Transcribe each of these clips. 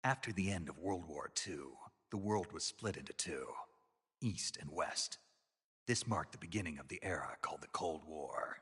After the end of World War II, the world was split into two, East and West. This marked the beginning of the era called the Cold War.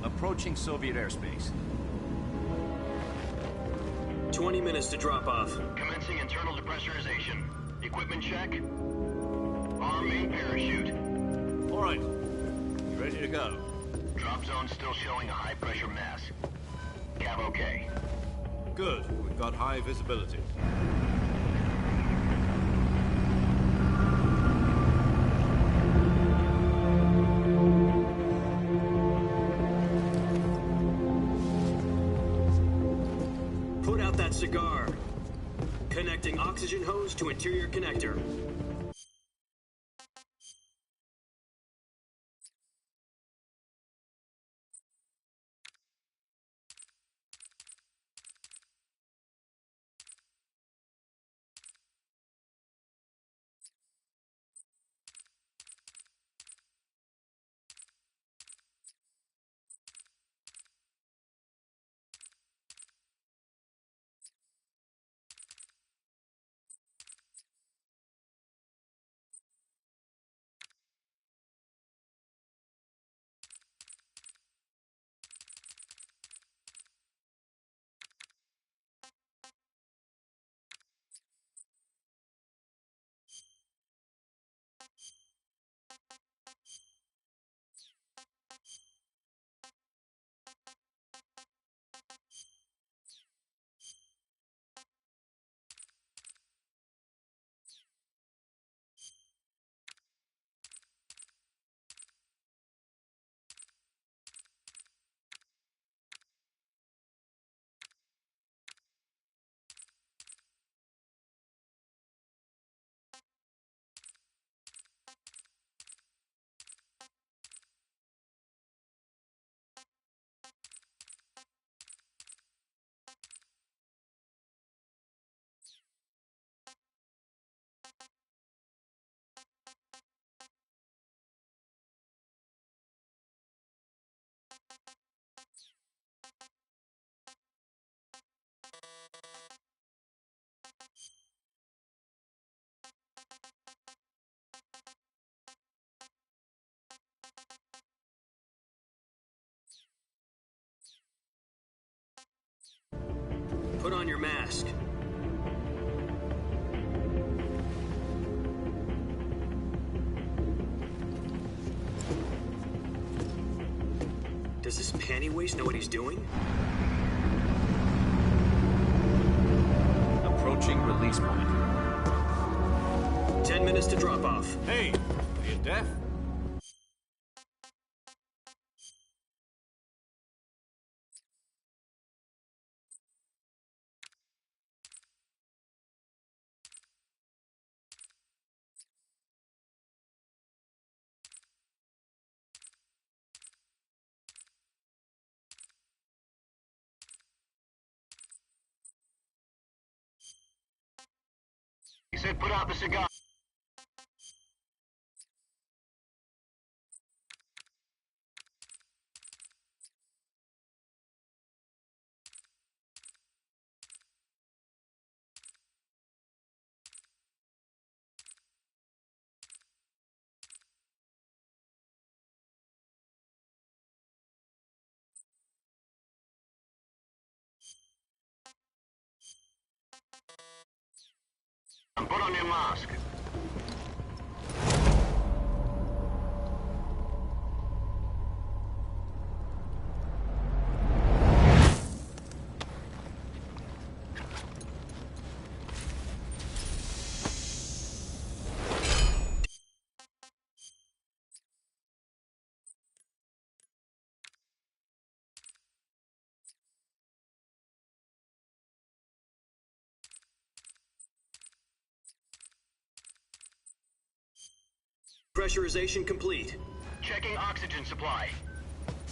Approaching Soviet airspace. 20 minutes to drop off. Commencing internal depressurization. Equipment check. Arm main parachute. All right. You ready to go? Drop zone still showing a high pressure mass. Cav okay. Good. We've got high visibility. Cigar. Connecting oxygen hose to interior connector. Put on your mask. Does this panty waste know what he's doing? Approaching release point. 10 minutes to drop off. Hey, are you deaf? He said put out the cigar. And put on your mask. Pressurization complete. Checking oxygen supply.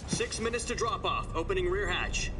6 minutes to drop off. Opening rear hatch.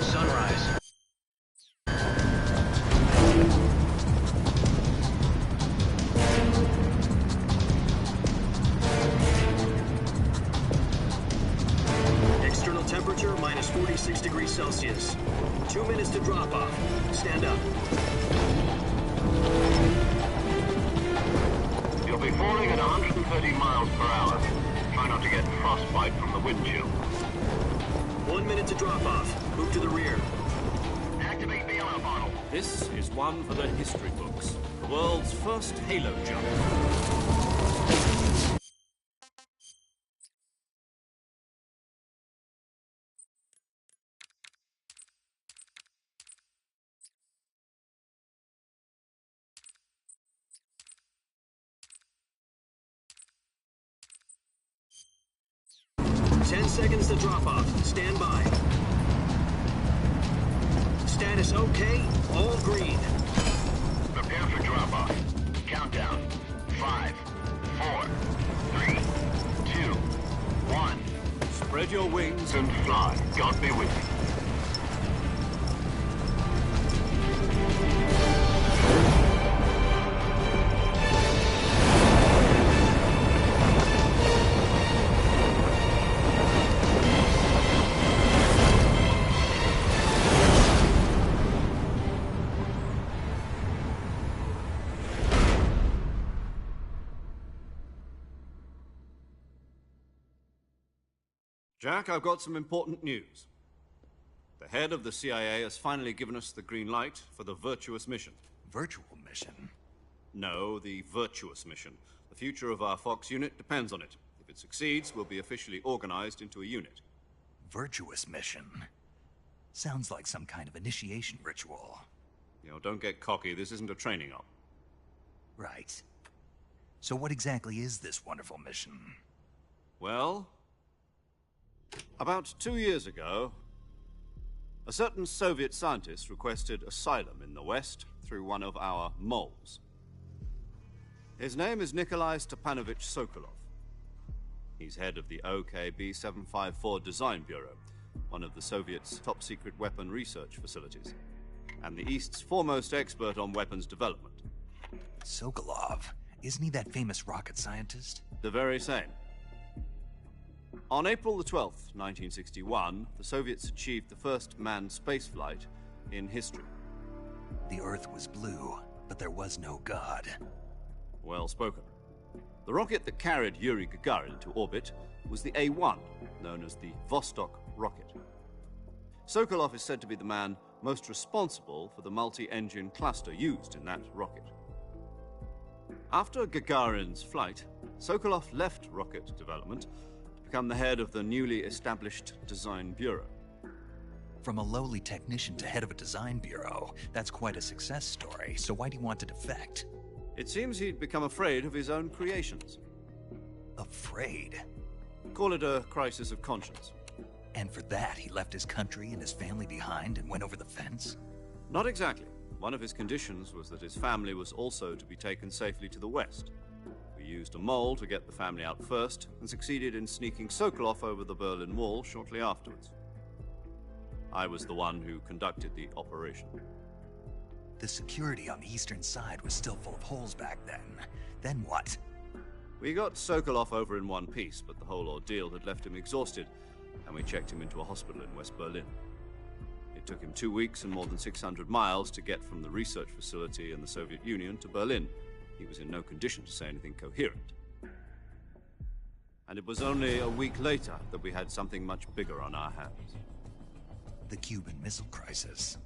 Sunrise. External temperature minus 46 degrees Celsius. 2 minutes to drop off. Stand up. You'll be falling at 130 miles per hour. Try not to get frostbite from the wind chill. 1 minute to drop off. Move to the rear. Activate bailout model. This is one for the history books. The world's first halo jump. 10 seconds to drop off. Stand by. Status okay. All green. Prepare for drop-off. Countdown. 5, 4, 3, 2, 1. Spread your wings And fly. God be with you. Jack, I've got some important news. The head of the CIA has finally given us the green light for the virtuous mission. Virtual mission? No, the virtuous mission. The future of our Fox unit depends on it. If it succeeds, we'll be officially organized into a unit. Virtuous mission? Sounds like some kind of initiation ritual. You know, don't get cocky. This isn't a training op. Right. So what exactly is this wonderful mission? Well, about 2 years ago, a certain Soviet scientist requested asylum in the West through one of our moles. His name is Nikolai Stepanovich Sokolov. He's head of the OKB 754 Design Bureau, one of the Soviets' top-secret weapon research facilities, and the East's foremost expert on weapons development. Sokolov? Isn't he that famous rocket scientist? The very same. On April the 12th, 1961, the Soviets achieved the first manned spaceflight in history. The Earth was blue, but there was no God. Well spoken. The rocket that carried Yuri Gagarin into orbit was the A-1, known as the Vostok rocket. Sokolov is said to be the man most responsible for the multi-engine cluster used in that rocket. After Gagarin's flight, Sokolov left rocket development to become the head of the newly established Design Bureau. From a lowly technician to head of a design bureau, that's quite a success story, so why'd he want to defect? It seems he'd become afraid of his own creations. Afraid? Call it a crisis of conscience. And for that, he left his country and his family behind and went over the fence? Not exactly. One of his conditions was that his family was also to be taken safely to the West. We used a mole to get the family out first, and succeeded in sneaking Sokolov over the Berlin Wall shortly afterwards. I was the one who conducted the operation. The security on the eastern side was still full of holes back then. Then what? We got Sokolov over in one piece, but the whole ordeal had left him exhausted, and we checked him into a hospital in West Berlin. It took him 2 weeks and more than 600 miles to get from the research facility in the Soviet Union to Berlin. He was in no condition to say anything coherent. And it was only a week later that we had something much bigger on our hands. The Cuban Missile Crisis.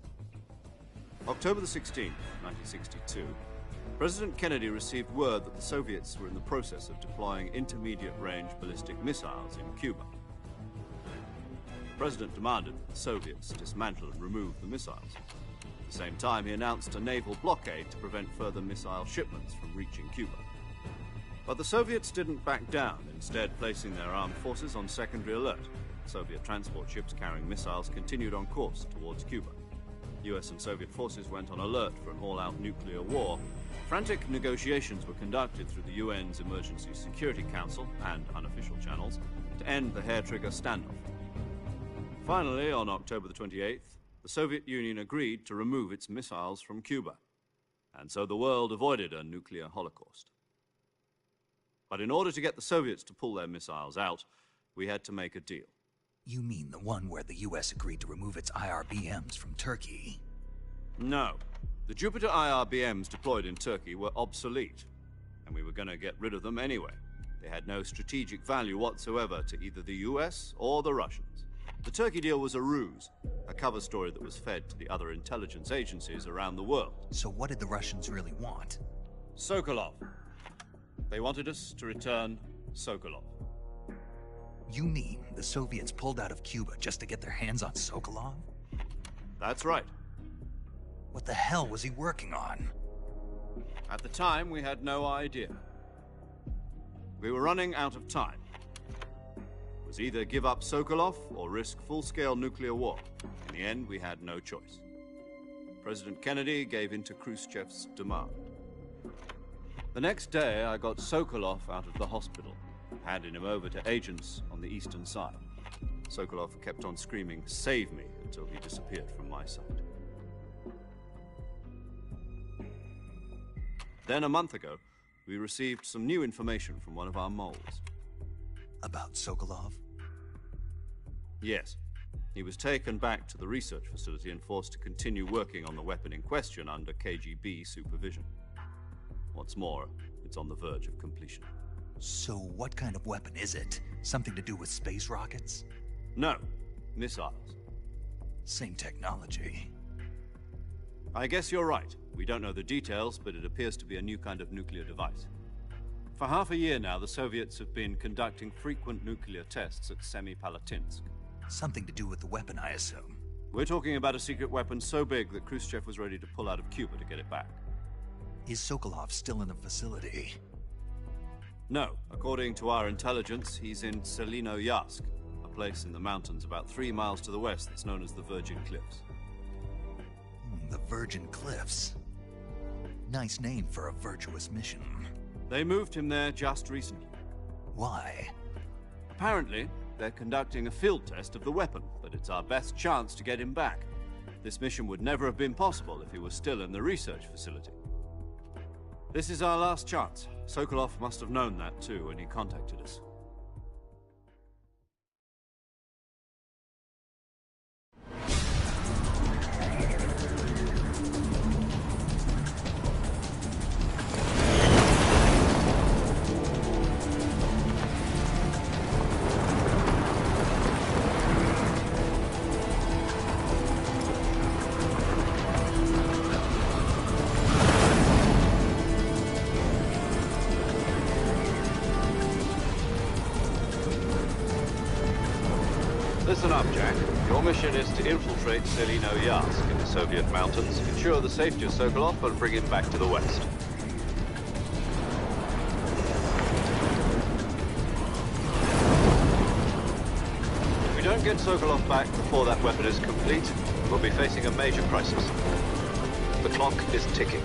October the 16th, 1962, President Kennedy received word that the Soviets were in the process of deploying intermediate-range ballistic missiles in Cuba. The President demanded that the Soviets dismantle and remove the missiles. At the same time, he announced a naval blockade to prevent further missile shipments from reaching Cuba. But the Soviets didn't back down, instead placing their armed forces on secondary alert. Soviet transport ships carrying missiles continued on course towards Cuba. US and Soviet forces went on alert for an all-out nuclear war. Frantic negotiations were conducted through the UN's Emergency Security Council and unofficial channels to end the hair-trigger standoff. Finally, on October the 28th, the Soviet Union agreed to remove its missiles from Cuba, and so the world avoided a nuclear holocaust. But in order to get the Soviets to pull their missiles out, we had to make a deal. You mean the one where the US agreed to remove its IRBMs from Turkey? No. The Jupiter IRBMs deployed in Turkey were obsolete, and we were going to get rid of them anyway. They had no strategic value whatsoever to either the US or the Russians. The Turkey deal was a ruse, a cover story that was fed to the other intelligence agencies around the world. So what did the Russians really want? Sokolov. They wanted us to return Sokolov. You mean the Soviets pulled out of Cuba just to get their hands on Sokolov? That's right. What the hell was he working on? At the time, we had no idea. We were running out of time. It was either give up Sokolov or risk full-scale nuclear war. In the end, we had no choice. President Kennedy gave in to Khrushchev's demand. The next day, I got Sokolov out of the hospital, handing him over to agents on the eastern side. Sokolov kept on screaming, "Save me," until he disappeared from my sight. Then, a month ago, we received some new information from one of our moles. About Sokolov? Yes. He was taken back to the research facility and forced to continue working on the weapon in question under KGB supervision. What's more, it's on the verge of completion. So what kind of weapon is it? Something to do with space rockets? No, missiles. Same technology. I guess you're right. We don't know the details, but it appears to be a new kind of nuclear device. For half a year now, the Soviets have been conducting frequent nuclear tests at Semipalatinsk. Something to do with the weapon, I assume. We're talking about a secret weapon so big that Khrushchev was ready to pull out of Cuba to get it back. Is Sokolov still in the facility? No. According to our intelligence, he's in Selinoyarsk, a place in the mountains about 3 miles to the west that's known as the Virgin Cliffs. The Virgin Cliffs. Nice name for a virtuous mission. They moved him there just recently. Why? Apparently, they're conducting a field test of the weapon, but it's our best chance to get him back. This mission would never have been possible if he was still in the research facility. This is our last chance. Sokolov must have known that too when he contacted us. Listen up, Jack. Your mission is to infiltrate Selinoyarsk in the Soviet mountains, ensure the safety of Sokolov, and bring him back to the west. If we don't get Sokolov back before that weapon is complete, we'll be facing a major crisis. The clock is ticking.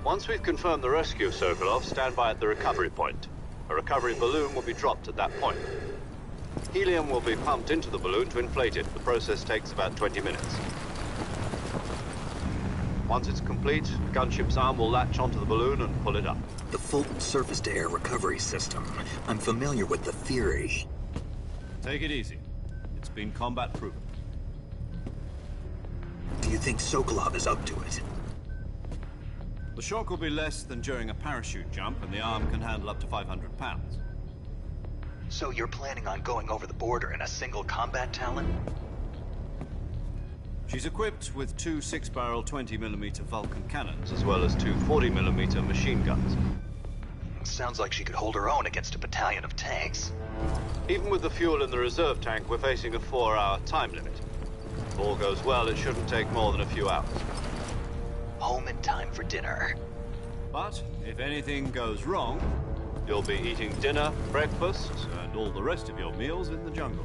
Once we've confirmed the rescue of Sokolov, stand by at the recovery point. A recovery balloon will be dropped at that point. Helium will be pumped into the balloon to inflate it. The process takes about 20 minutes. Once it's complete, the gunship's arm will latch onto the balloon and pull it up. The Fulton surface-to-air recovery system. I'm familiar with the theory. Take it easy. It's been combat-proven. Do you think Sokolov is up to it? The shock will be less than during a parachute jump, and the arm can handle up to 500 pounds. So you're planning on going over the border in a single combat Talon? She's equipped with two 6-barrel 20mm Vulcan cannons, as well as two 40mm machine guns. Sounds like she could hold her own against a battalion of tanks. Even with the fuel in the reserve tank, we're facing a 4-hour time limit. If all goes well, it shouldn't take more than a few hours. Home in time for dinner. But if anything goes wrong, you'll be eating dinner, breakfast, and all the rest of your meals in the jungle.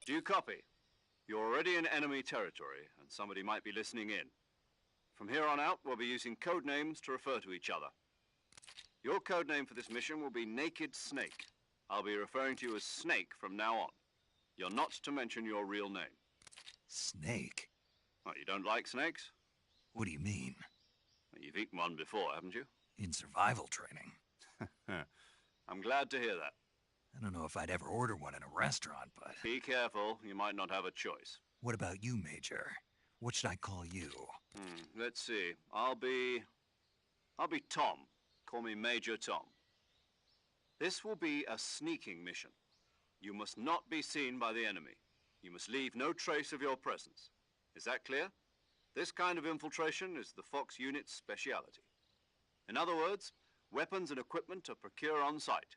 Do you copy? You're already in enemy territory, and somebody might be listening in. From here on out, we'll be using code names to refer to each other. Your code name for this mission will be Naked Snake. I'll be referring to you as Snake from now on. You're not to mention your real name. Snake? What, you don't like snakes? What do you mean? Well, you've eaten one before, haven't you? In survival training. I'm glad to hear that. I don't know if I'd ever order one in a restaurant, but... Be careful, you might not have a choice. What about you, Major? What should I call you? Let's see. I'll be Tom. Call me Major Tom. This will be a sneaking mission. You must not be seen by the enemy. You must leave no trace of your presence. Is that clear? This kind of infiltration is the Fox unit's speciality. In other words, weapons and equipment are procured on site.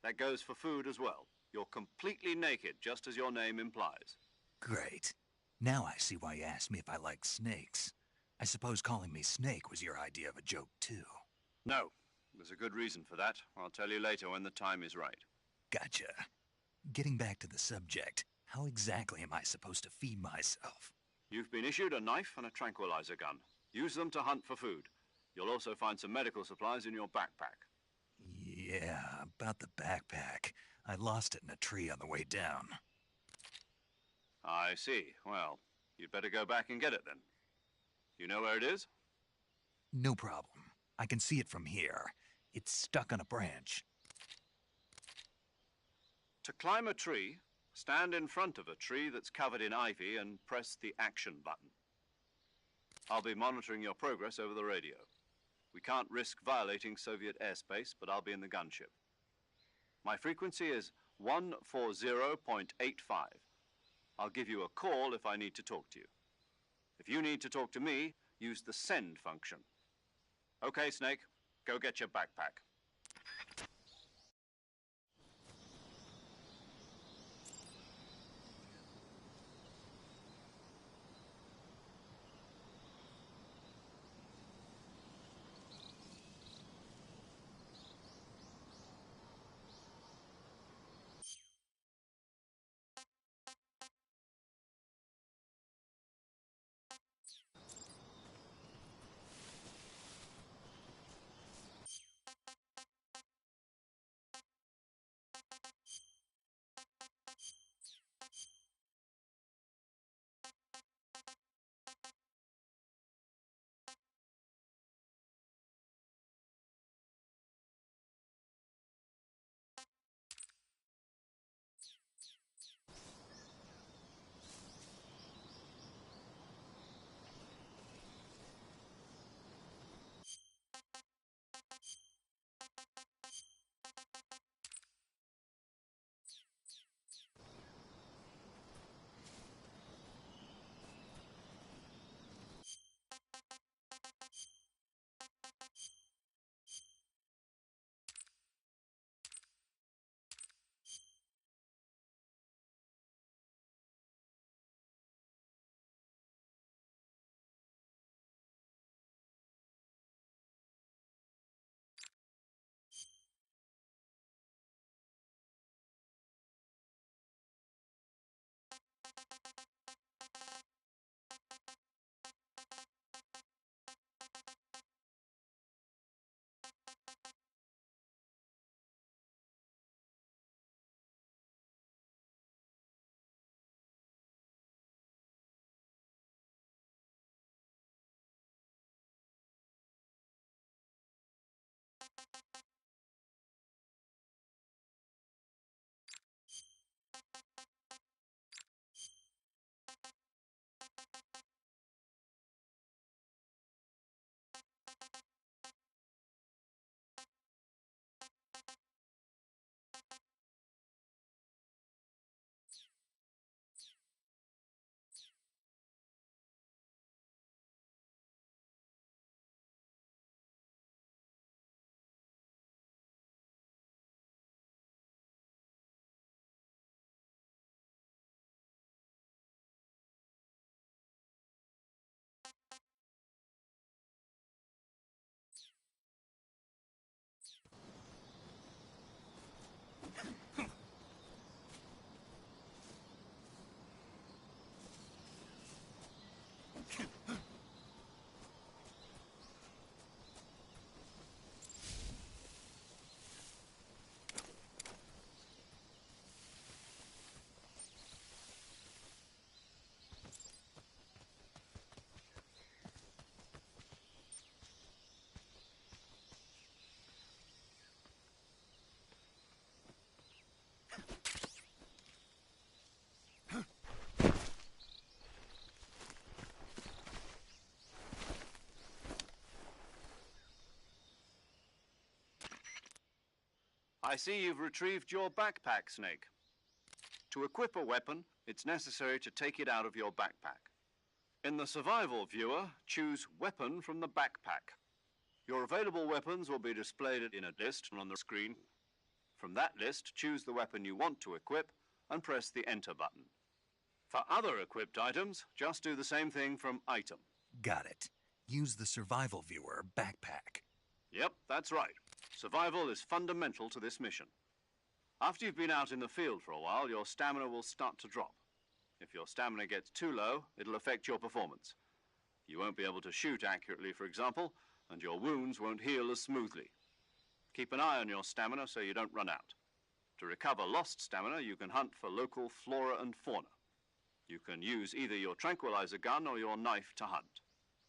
That goes for food as well. You're completely naked, just as your name implies. Great. Now I see why you asked me if I like snakes. I suppose calling me Snake was your idea of a joke, too. No. There's a good reason for that. I'll tell you later when the time is right. Gotcha. Getting back to the subject, how exactly am I supposed to feed myself? You've been issued a knife and a tranquilizer gun. Use them to hunt for food. You'll also find some medical supplies in your backpack. Yeah, about the backpack. I lost it in a tree on the way down. I see. Well, you'd better go back and get it then. You know where it is? No problem. I can see it from here. It's stuck on a branch. To climb a tree, stand in front of a tree that's covered in ivy and press the action button. I'll be monitoring your progress over the radio. We can't risk violating Soviet airspace, but I'll be in the gunship. My frequency is 140.85. I'll give you a call if I need to talk to you. If you need to talk to me, use the send function. Okay, Snake, go get your backpack. I see you've retrieved your backpack, Snake. To equip a weapon, it's necessary to take it out of your backpack. In the survival viewer, choose Weapon from the backpack. Your available weapons will be displayed in a list on the screen. From that list, choose the weapon you want to equip and press the Enter button. For other equipped items, just do the same thing from Item. Got it. Use the survival viewer backpack. Yep, that's right. Survival is fundamental to this mission. After you've been out in the field for a while, your stamina will start to drop. If your stamina gets too low, it'll affect your performance. You won't be able to shoot accurately, for example, and your wounds won't heal as smoothly. Keep an eye on your stamina so you don't run out. To recover lost stamina, you can hunt for local flora and fauna. You can use either your tranquilizer gun or your knife to hunt.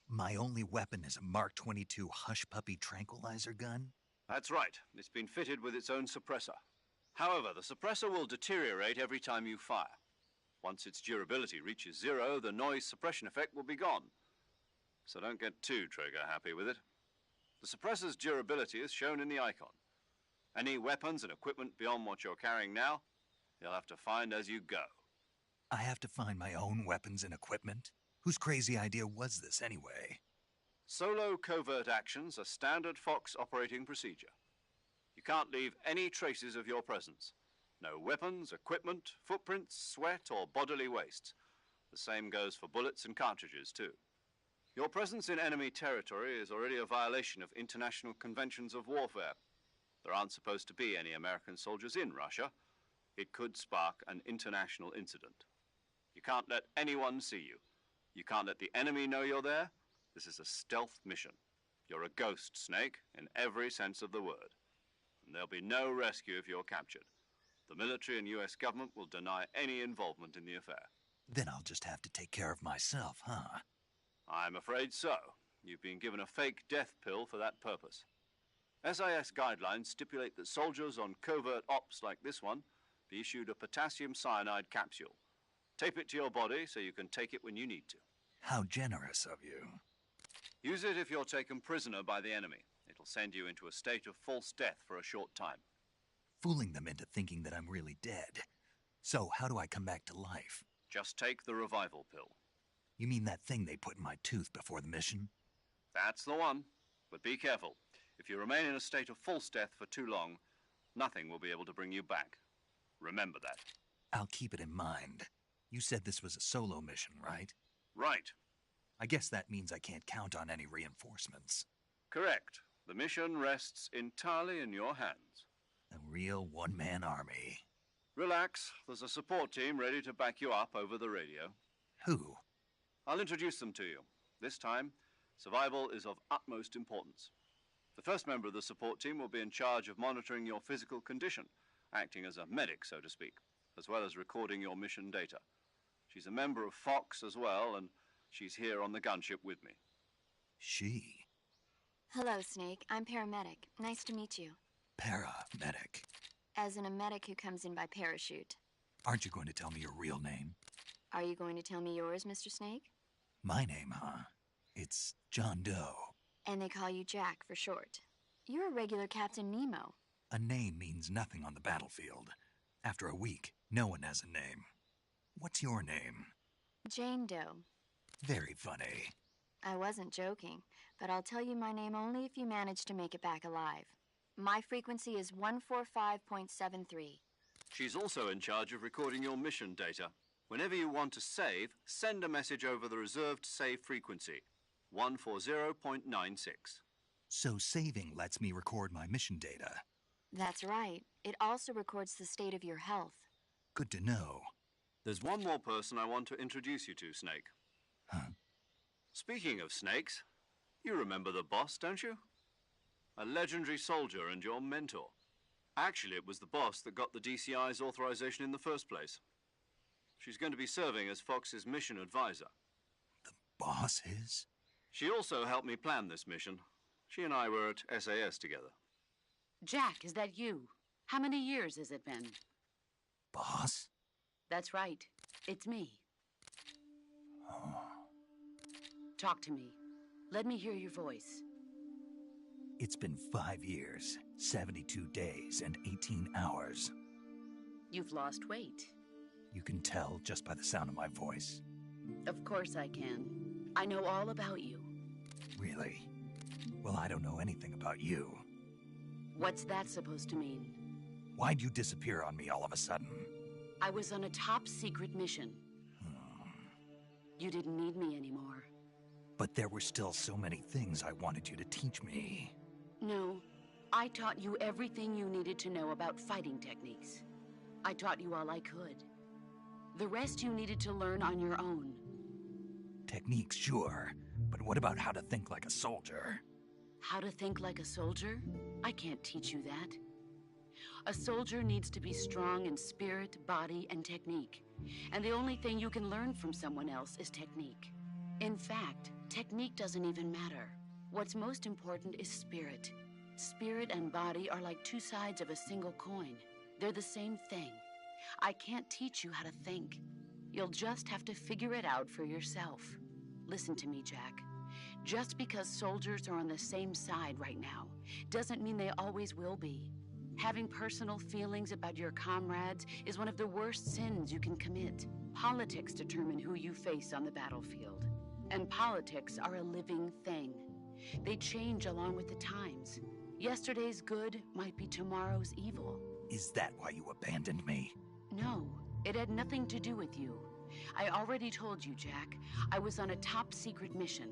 My only weapon is a Mark 22 Hush Puppy tranquilizer gun? That's right. It's been fitted with its own suppressor. However, the suppressor will deteriorate every time you fire. Once its durability reaches 0, the noise suppression effect will be gone. So don't get too trigger happy with it. The suppressor's durability is shown in the icon. Any weapons and equipment beyond what you're carrying now, you'll have to find as you go. I have to find my own weapons and equipment? Whose crazy idea was this, anyway? Solo covert actions are standard Fox operating procedure. You can't leave any traces of your presence. No weapons, equipment, footprints, sweat, or bodily wastes. The same goes for bullets and cartridges, too. Your presence in enemy territory is already a violation of international conventions of warfare. There aren't supposed to be any American soldiers in Russia. It could spark an international incident. You can't let anyone see you. You can't let the enemy know you're there. This is a stealth mission. You're a ghost, Snake, in every sense of the word. And there'll be no rescue if you're captured. The military and US government will deny any involvement in the affair. Then I'll just have to take care of myself, huh? I'm afraid so. You've been given a fake death pill for that purpose. SIS guidelines stipulate that soldiers on covert ops like this one be issued a potassium cyanide capsule. Tape it to your body so you can take it when you need to. How generous of you. Use it if you're taken prisoner by the enemy. It'll send you into a state of false death for a short time. Fooling them into thinking that I'm really dead. So how do I come back to life? Just take the revival pill. You mean that thing they put in my tooth before the mission? That's the one. But be careful. If you remain in a state of false death for too long, nothing will be able to bring you back. Remember that. I'll keep it in mind. You said this was a solo mission, right? Right. I guess that means I can't count on any reinforcements. Correct. The mission rests entirely in your hands. A real one-man army. Relax. There's a support team ready to back you up over the radio. Who? I'll introduce them to you. This time, survival is of utmost importance. The first member of the support team will be in charge of monitoring your physical condition, acting as a medic, so to speak, as well as recording your mission data. She's a member of Fox as well, and she's here on the gunship with me. She? Hello, Snake. I'm paramedic. Nice to meet you. Paramedic. As in a medic who comes in by parachute. Aren't you going to tell me your real name? Are you going to tell me yours, Mr. Snake? My name, huh? It's John Doe. And they call you Jack for short. You're a regular Captain Nemo. A name means nothing on the battlefield. After a week, no one has a name. What's your name? Jane Doe. Very funny. I wasn't joking, but I'll tell you my name only if you manage to make it back alive. My frequency is 145.73. She's also in charge of recording your mission data. Whenever you want to save, send a message over the reserved save frequency, 140.96. So saving lets me record my mission data. That's right. It also records the state of your health. Good to know. There's one more person I want to introduce you to, Snake. Huh? Speaking of snakes, you remember the boss, don't you? A legendary soldier and your mentor. Actually, it was the boss that got the DCI's authorization in the first place. She's going to be serving as Fox's mission advisor. The boss is? She also helped me plan this mission. She and I were at SAS together. Jack, is that you? How many years has it been? Boss? That's right. It's me. Oh. Talk to me. Let me hear your voice. It's been 5 years, 72 days, and 18 hours. You've lost weight. You can tell just by the sound of my voice. Of course I can. I know all about you. Really? Well, I don't know anything about you. What's that supposed to mean? Why'd you disappear on me all of a sudden? I was on a top-secret mission. You didn't need me anymore. But there were still so many things I wanted you to teach me. No, I taught you everything you needed to know about fighting techniques. I taught you all I could. The rest you needed to learn on your own. Techniques, sure. But what about how to think like a soldier? How to think like a soldier? I can't teach you that. A soldier needs to be strong in spirit, body, and technique. And the only thing you can learn from someone else is technique. In fact, technique doesn't even matter. What's most important is spirit. Spirit and body are like two sides of a single coin. They're the same thing. I can't teach you how to think. You'll just have to figure it out for yourself. Listen to me, Jack. Just because soldiers are on the same side right now doesn't mean they always will be. Having personal feelings about your comrades is one of the worst sins you can commit. Politics determine who you face on the battlefield. And politics are a living thing. They change along with the times. Yesterday's good might be tomorrow's evil. Is that why you abandoned me? No, it had nothing to do with you. I already told you, Jack. I was on a top-secret mission.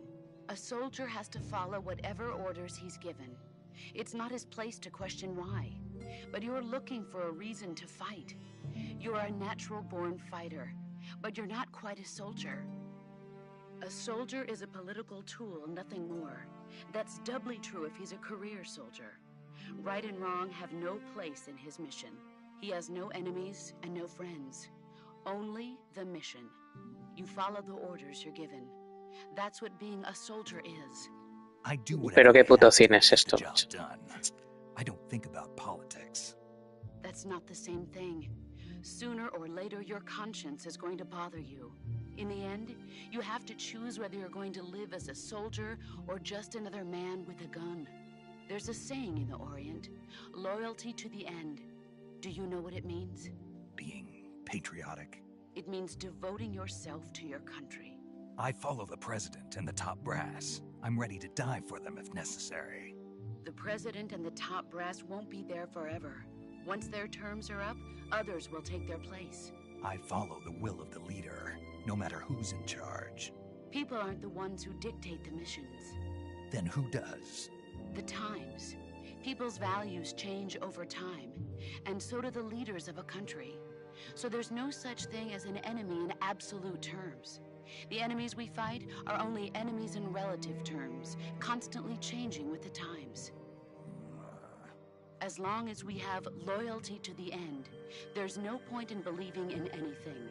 A soldier has to follow whatever orders he's given. It's not his place to question why. But you're looking for a reason to fight. You're a natural-born fighter, but you're not quite a soldier. A soldier is a political tool, nothing more. That's doubly true if he's a career soldier. Right and wrong have no place in his mission. He has no enemies and no friends. Only the mission. You follow the orders you're given. That's what being a soldier is. I do whatever Pero qué I puto have to cine es get esto, the job macho. done. I don't think about politics. That's not the same thing. Sooner or later, your conscience is going to bother you. In the end, you have to choose whether you're going to live as a soldier or just another man with a gun. There's a saying in the Orient, loyalty to the end. Do you know what it means? Being patriotic. It means devoting yourself to your country. I follow the president and the top brass. I'm ready to die for them if necessary. The president and the top brass won't be there forever. Once their terms are up, others will take their place. I follow the will of the leader, no matter who's in charge. People aren't the ones who dictate the missions. Then who does? The times. People's values change over time, and so do the leaders of a country. So there's no such thing as an enemy in absolute terms. The enemies we fight are only enemies in relative terms, constantly changing with the times. As long as we have loyalty to the end, there's no point in believing in anything,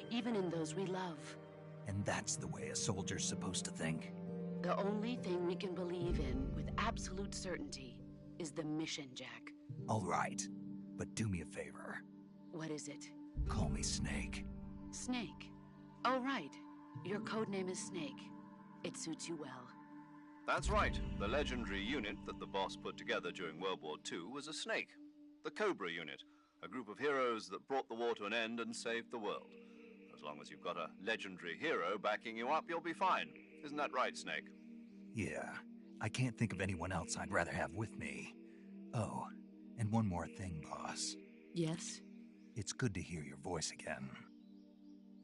even in those we love. And that's the way a soldier's supposed to think? The only thing we can believe in with absolute certainty is the mission, Jack. All right, but do me a favor. What is it? Call me Snake. Snake. Oh, right. Your codename is Snake. It suits you well. That's right. The legendary unit that the boss put together during World War II was a snake. The Cobra unit, a group of heroes that brought the war to an end and saved the world. As long as you've got a legendary hero backing you up, you'll be fine. Isn't that right, Snake? Yeah, I can't think of anyone else I'd rather have with me. Oh, and one more thing, boss. Yes? It's good to hear your voice again.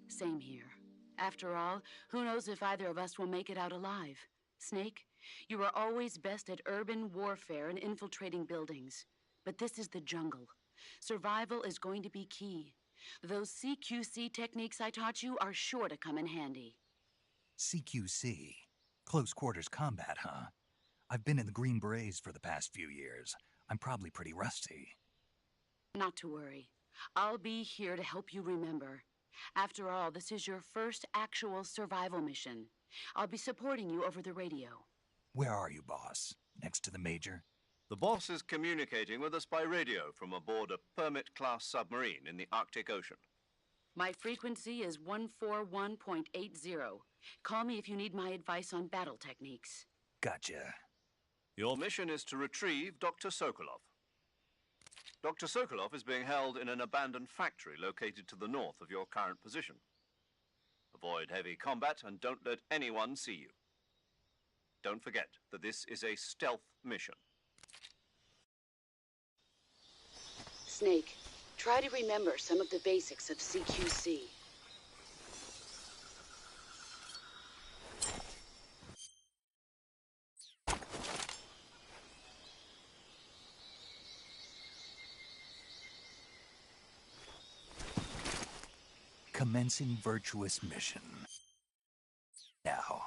Same here. After all, who knows if either of us will make it out alive? Snake, you are always best at urban warfare and infiltrating buildings. But this is the jungle. Survival is going to be key. Those CQC techniques I taught you are sure to come in handy. CQC? Close quarters combat, huh? I've been in the Green Berets for the past few years. I'm probably pretty rusty. Not to worry. I'll be here to help you remember. After all, this is your first actual survival mission. I'll be supporting you over the radio. Where are you, boss? Next to the Major? The boss is communicating with us by radio from aboard a Permit-class submarine in the Arctic Ocean. My frequency is 141.80. Call me if you need my advice on battle techniques. Gotcha. Your mission is to retrieve Dr. Sokolov. Dr. Sokolov is being held in an abandoned factory located to the north of your current position. Avoid heavy combat and don't let anyone see you. Don't forget that this is a stealth mission. Snake, try to remember some of the basics of CQC. Commencing virtuous mission. Now.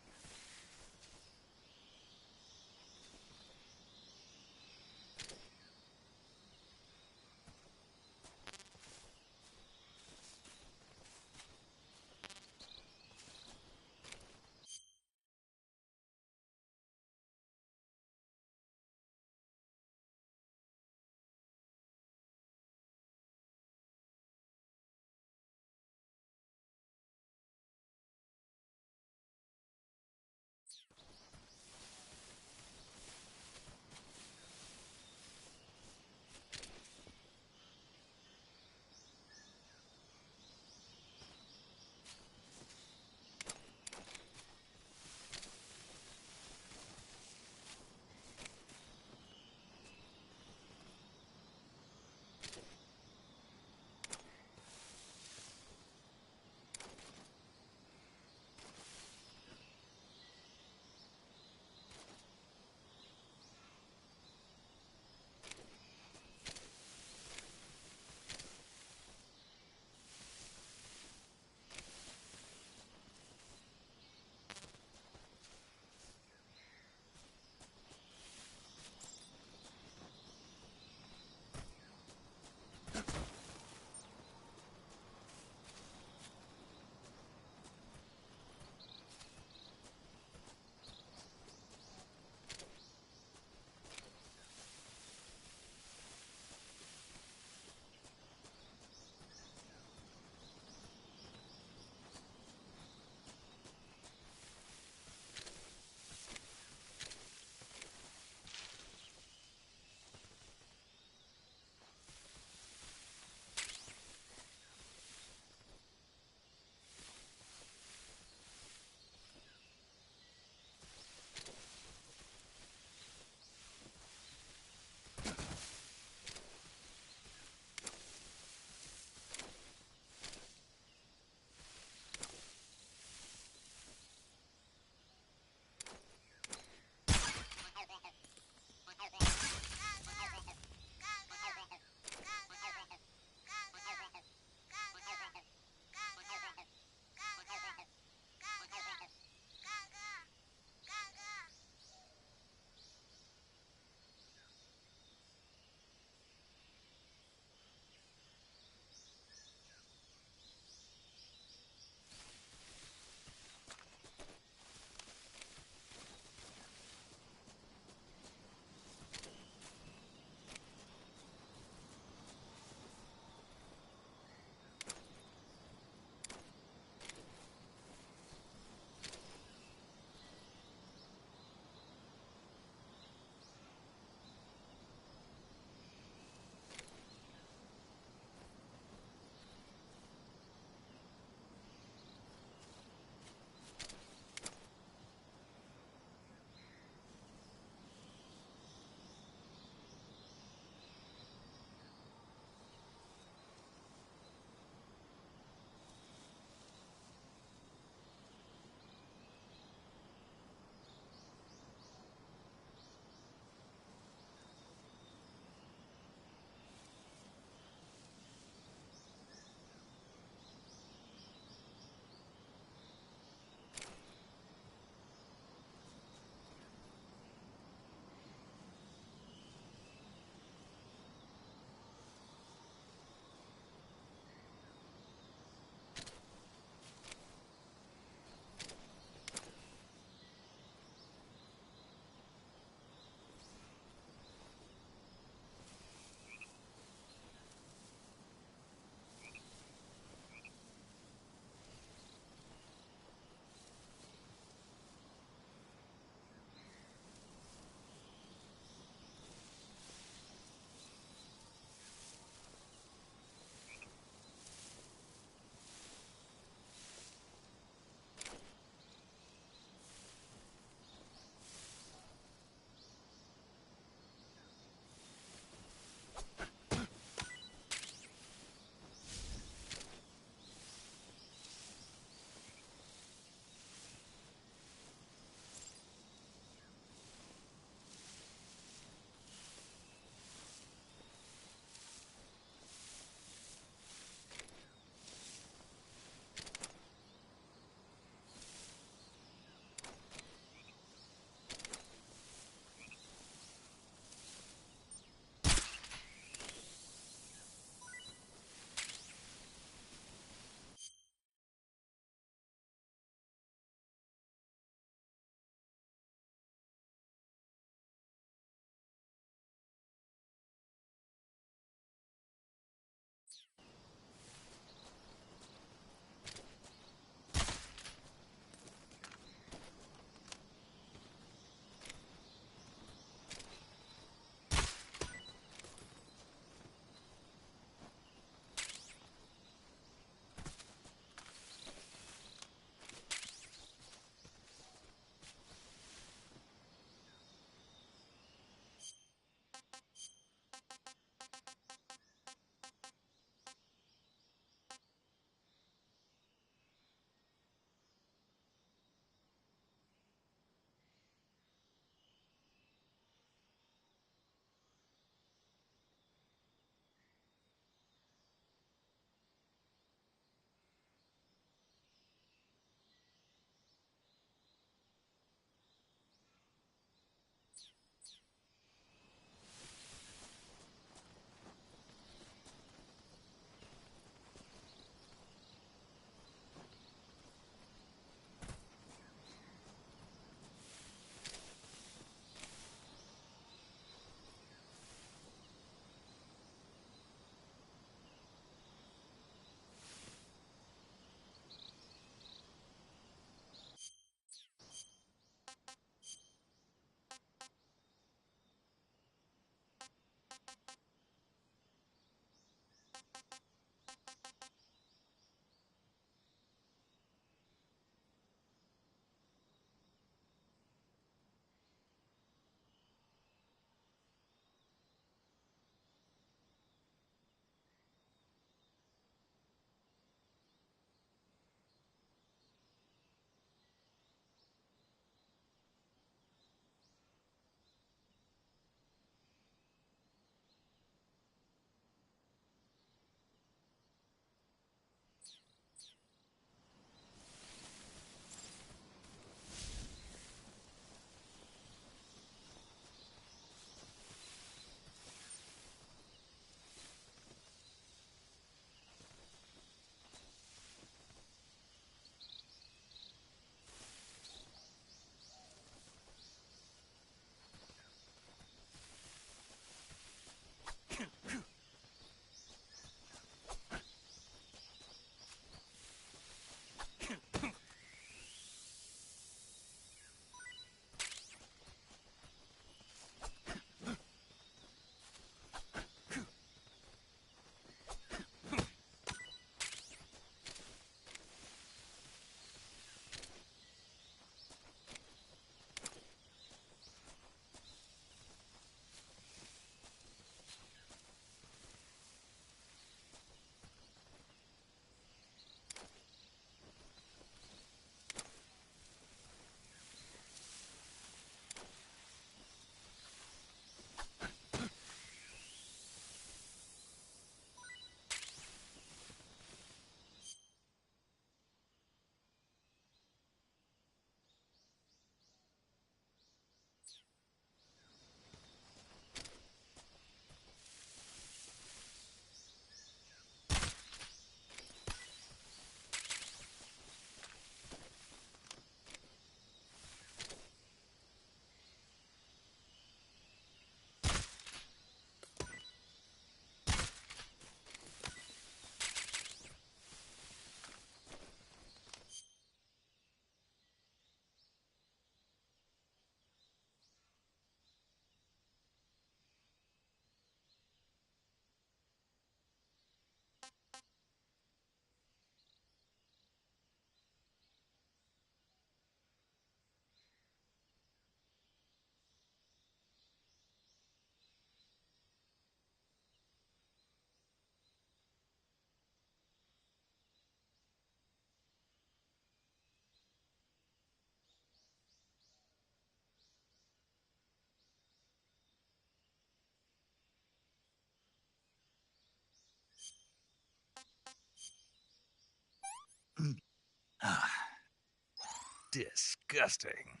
Disgusting.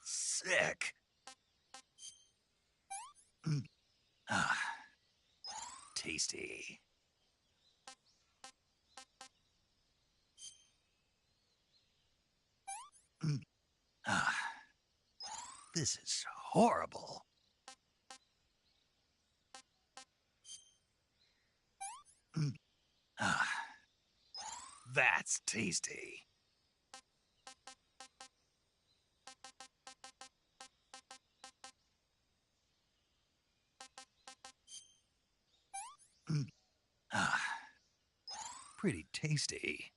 Sick. Tasty. This is horrible. That's tasty. Pretty tasty.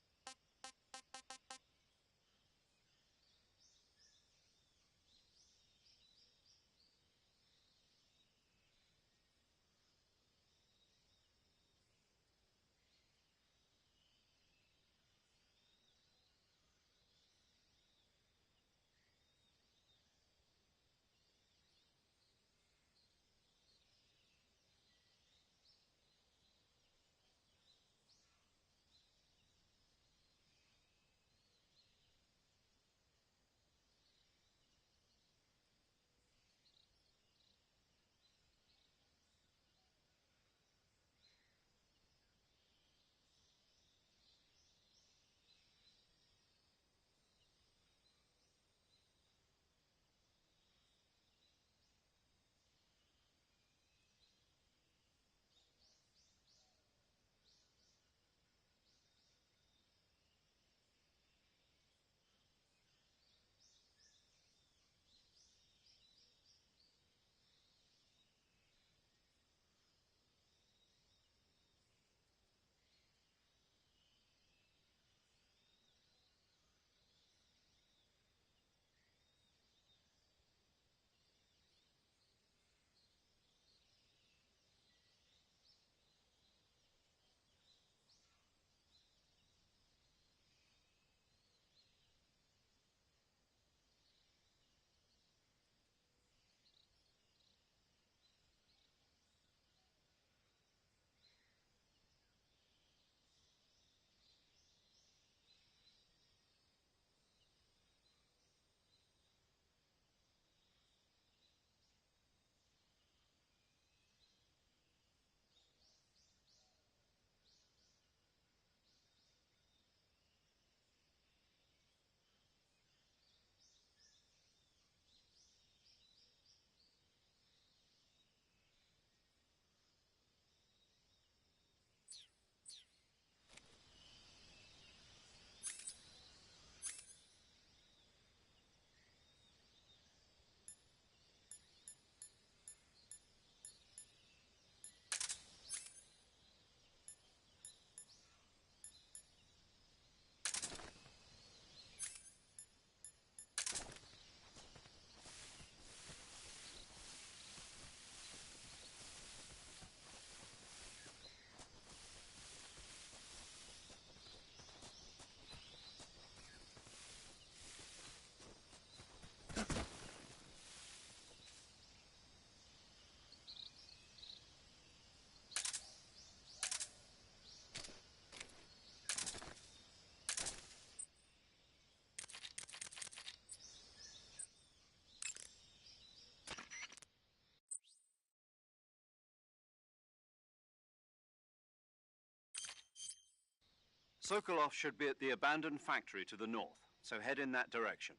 Sokolov should be at the abandoned factory to the north, so head in that direction.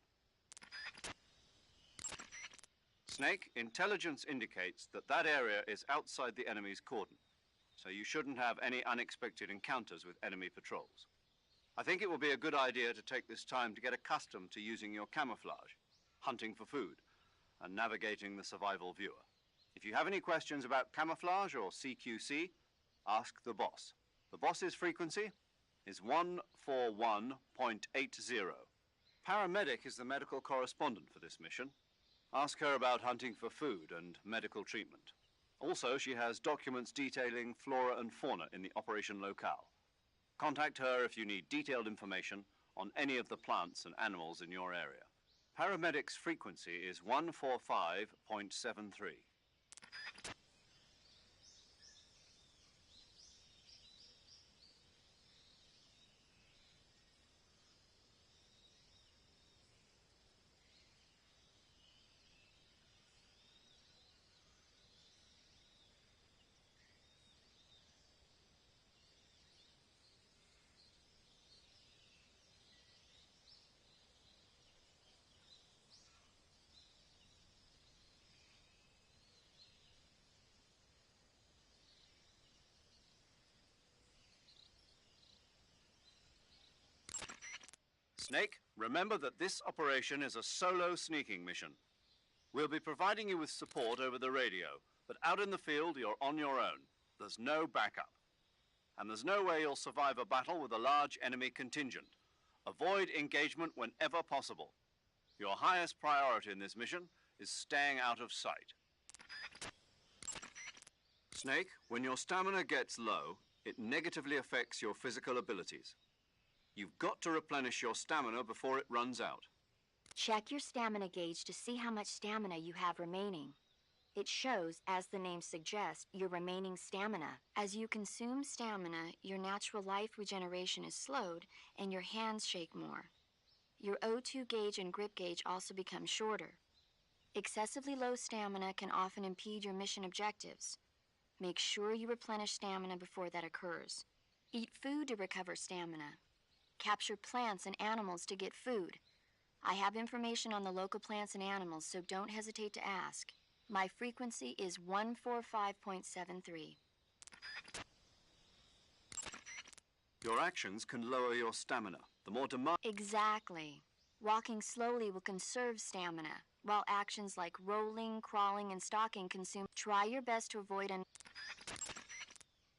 Snake, intelligence indicates that that area is outside the enemy's cordon, so you shouldn't have any unexpected encounters with enemy patrols. I think it will be a good idea to take this time to get accustomed to using your camouflage, hunting for food, and navigating the survival viewer. If you have any questions about camouflage or CQC, ask the boss. The boss's frequency is 141.80. Paramedic is the medical correspondent for this mission. Ask her about hunting for food and medical treatment. Also, she has documents detailing flora and fauna in the operation locale. Contact her if you need detailed information on any of the plants and animals in your area. Paramedic's frequency is 145.73. Snake, remember that this operation is a solo sneaking mission. We'll be providing you with support over the radio, but out in the field, you're on your own. There's no backup. And there's no way you'll survive a battle with a large enemy contingent. Avoid engagement whenever possible. Your highest priority in this mission is staying out of sight. Snake, when your stamina gets low, it negatively affects your physical abilities. You've got to replenish your stamina before it runs out. Check your stamina gauge to see how much stamina you have remaining. It shows, as the name suggests, your remaining stamina. As you consume stamina, your natural life regeneration is slowed and your hands shake more. Your O2 gauge and grip gauge also become shorter. Excessively low stamina can often impede your mission objectives. Make sure you replenish stamina before that occurs. Eat food to recover stamina. Capture plants and animals to get food. I have information on the local plants and animals, so don't hesitate to ask. My frequency is 145.73. Your actions can lower your stamina. The more demand... Exactly. Walking slowly will conserve stamina, while actions like rolling, crawling, and stalking consume. Try your best to avoid an...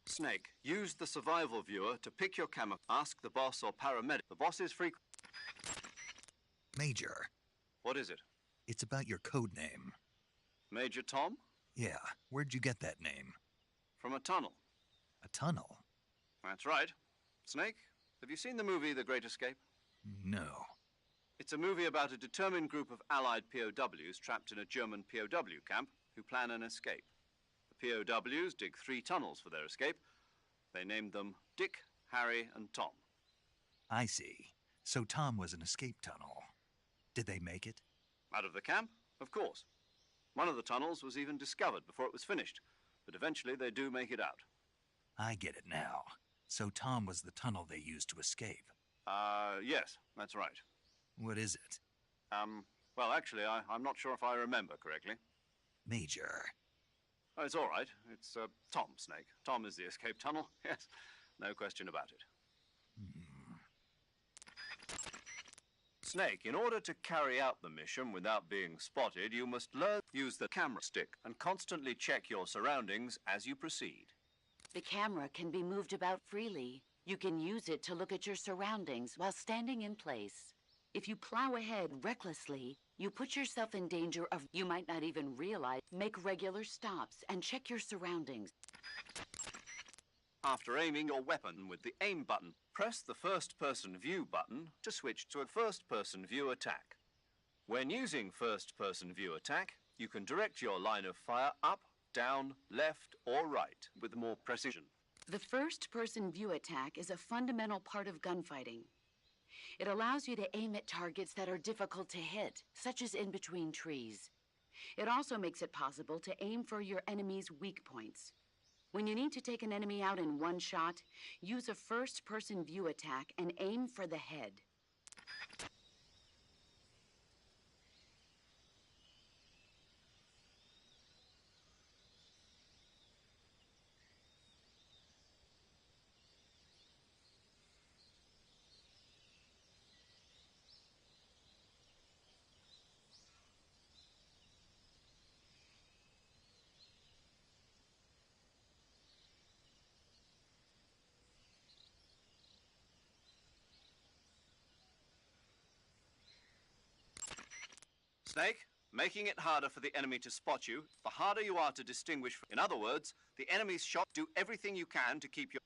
Snake, use the survival viewer to pick your camera. Ask the boss or paramedic. The boss is Major, What is it? it's about your code name. Major Tom? Yeah, where'd you get that name? From a tunnel. A tunnel? That's right. Snake, have you seen the movie The Great Escape? No. It's a movie about a determined group of Allied POWs trapped in a German POW camp who plan an escape. The POWs dig 3 tunnels for their escape. They named them Dick, Harry, and Tom. I see. So Tom was an escape tunnel. Did they make it? Out of the camp? Of course. One of the tunnels was even discovered before it was finished, but eventually they do make it out. I get it now. So Tom was the tunnel they used to escape. Yes, that's right. What is it? Well, actually, I'm not sure if I remember correctly. Major. Oh, it's all right. It's, Tom, Snake. Tom is the escape tunnel. Yes, no question about it. Snake, in order to carry out the mission without being spotted, you must learn to use the camera stick and constantly check your surroundings as you proceed. The camera can be moved about freely. You can use it to look at your surroundings while standing in place. If you plow ahead recklessly, you put yourself in danger of, you might not even realize. Make regular stops and check your surroundings. After aiming your weapon with the aim button, press the first-person view button to switch to a first-person view attack. When using first-person view attack, you can direct your line of fire up, down, left, or right with more precision. The first-person view attack is a fundamental part of gunfighting. It allows you to aim at targets that are difficult to hit, such as in between trees. It also makes it possible to aim for your enemy's weak points. When you need to take an enemy out in one shot, use a first-person view attack and aim for the head. Snake, making it harder for the enemy to spot you, the harder you are to distinguish. In other words, the enemy's shot, do everything you can to keep your...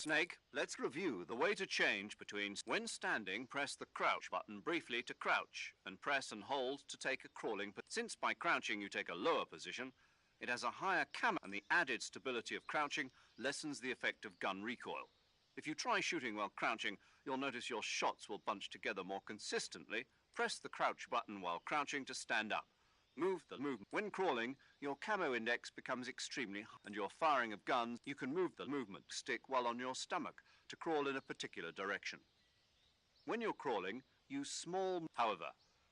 Snake, let's review the way to change between... When standing, press the crouch button briefly to crouch, and press and hold to take a crawling... Since by crouching you take a lower position, it has a higher cam, and the added stability of crouching lessens the effect of gun recoil. If you try shooting while crouching, you'll notice your shots will bunch together more consistently. Press the crouch button while crouching to stand up. Move the movement. When crawling, your camo index becomes extremely high, and your firing of guns, you can move the movement stick while on your stomach to crawl in a particular direction. When you're crawling, use small... However,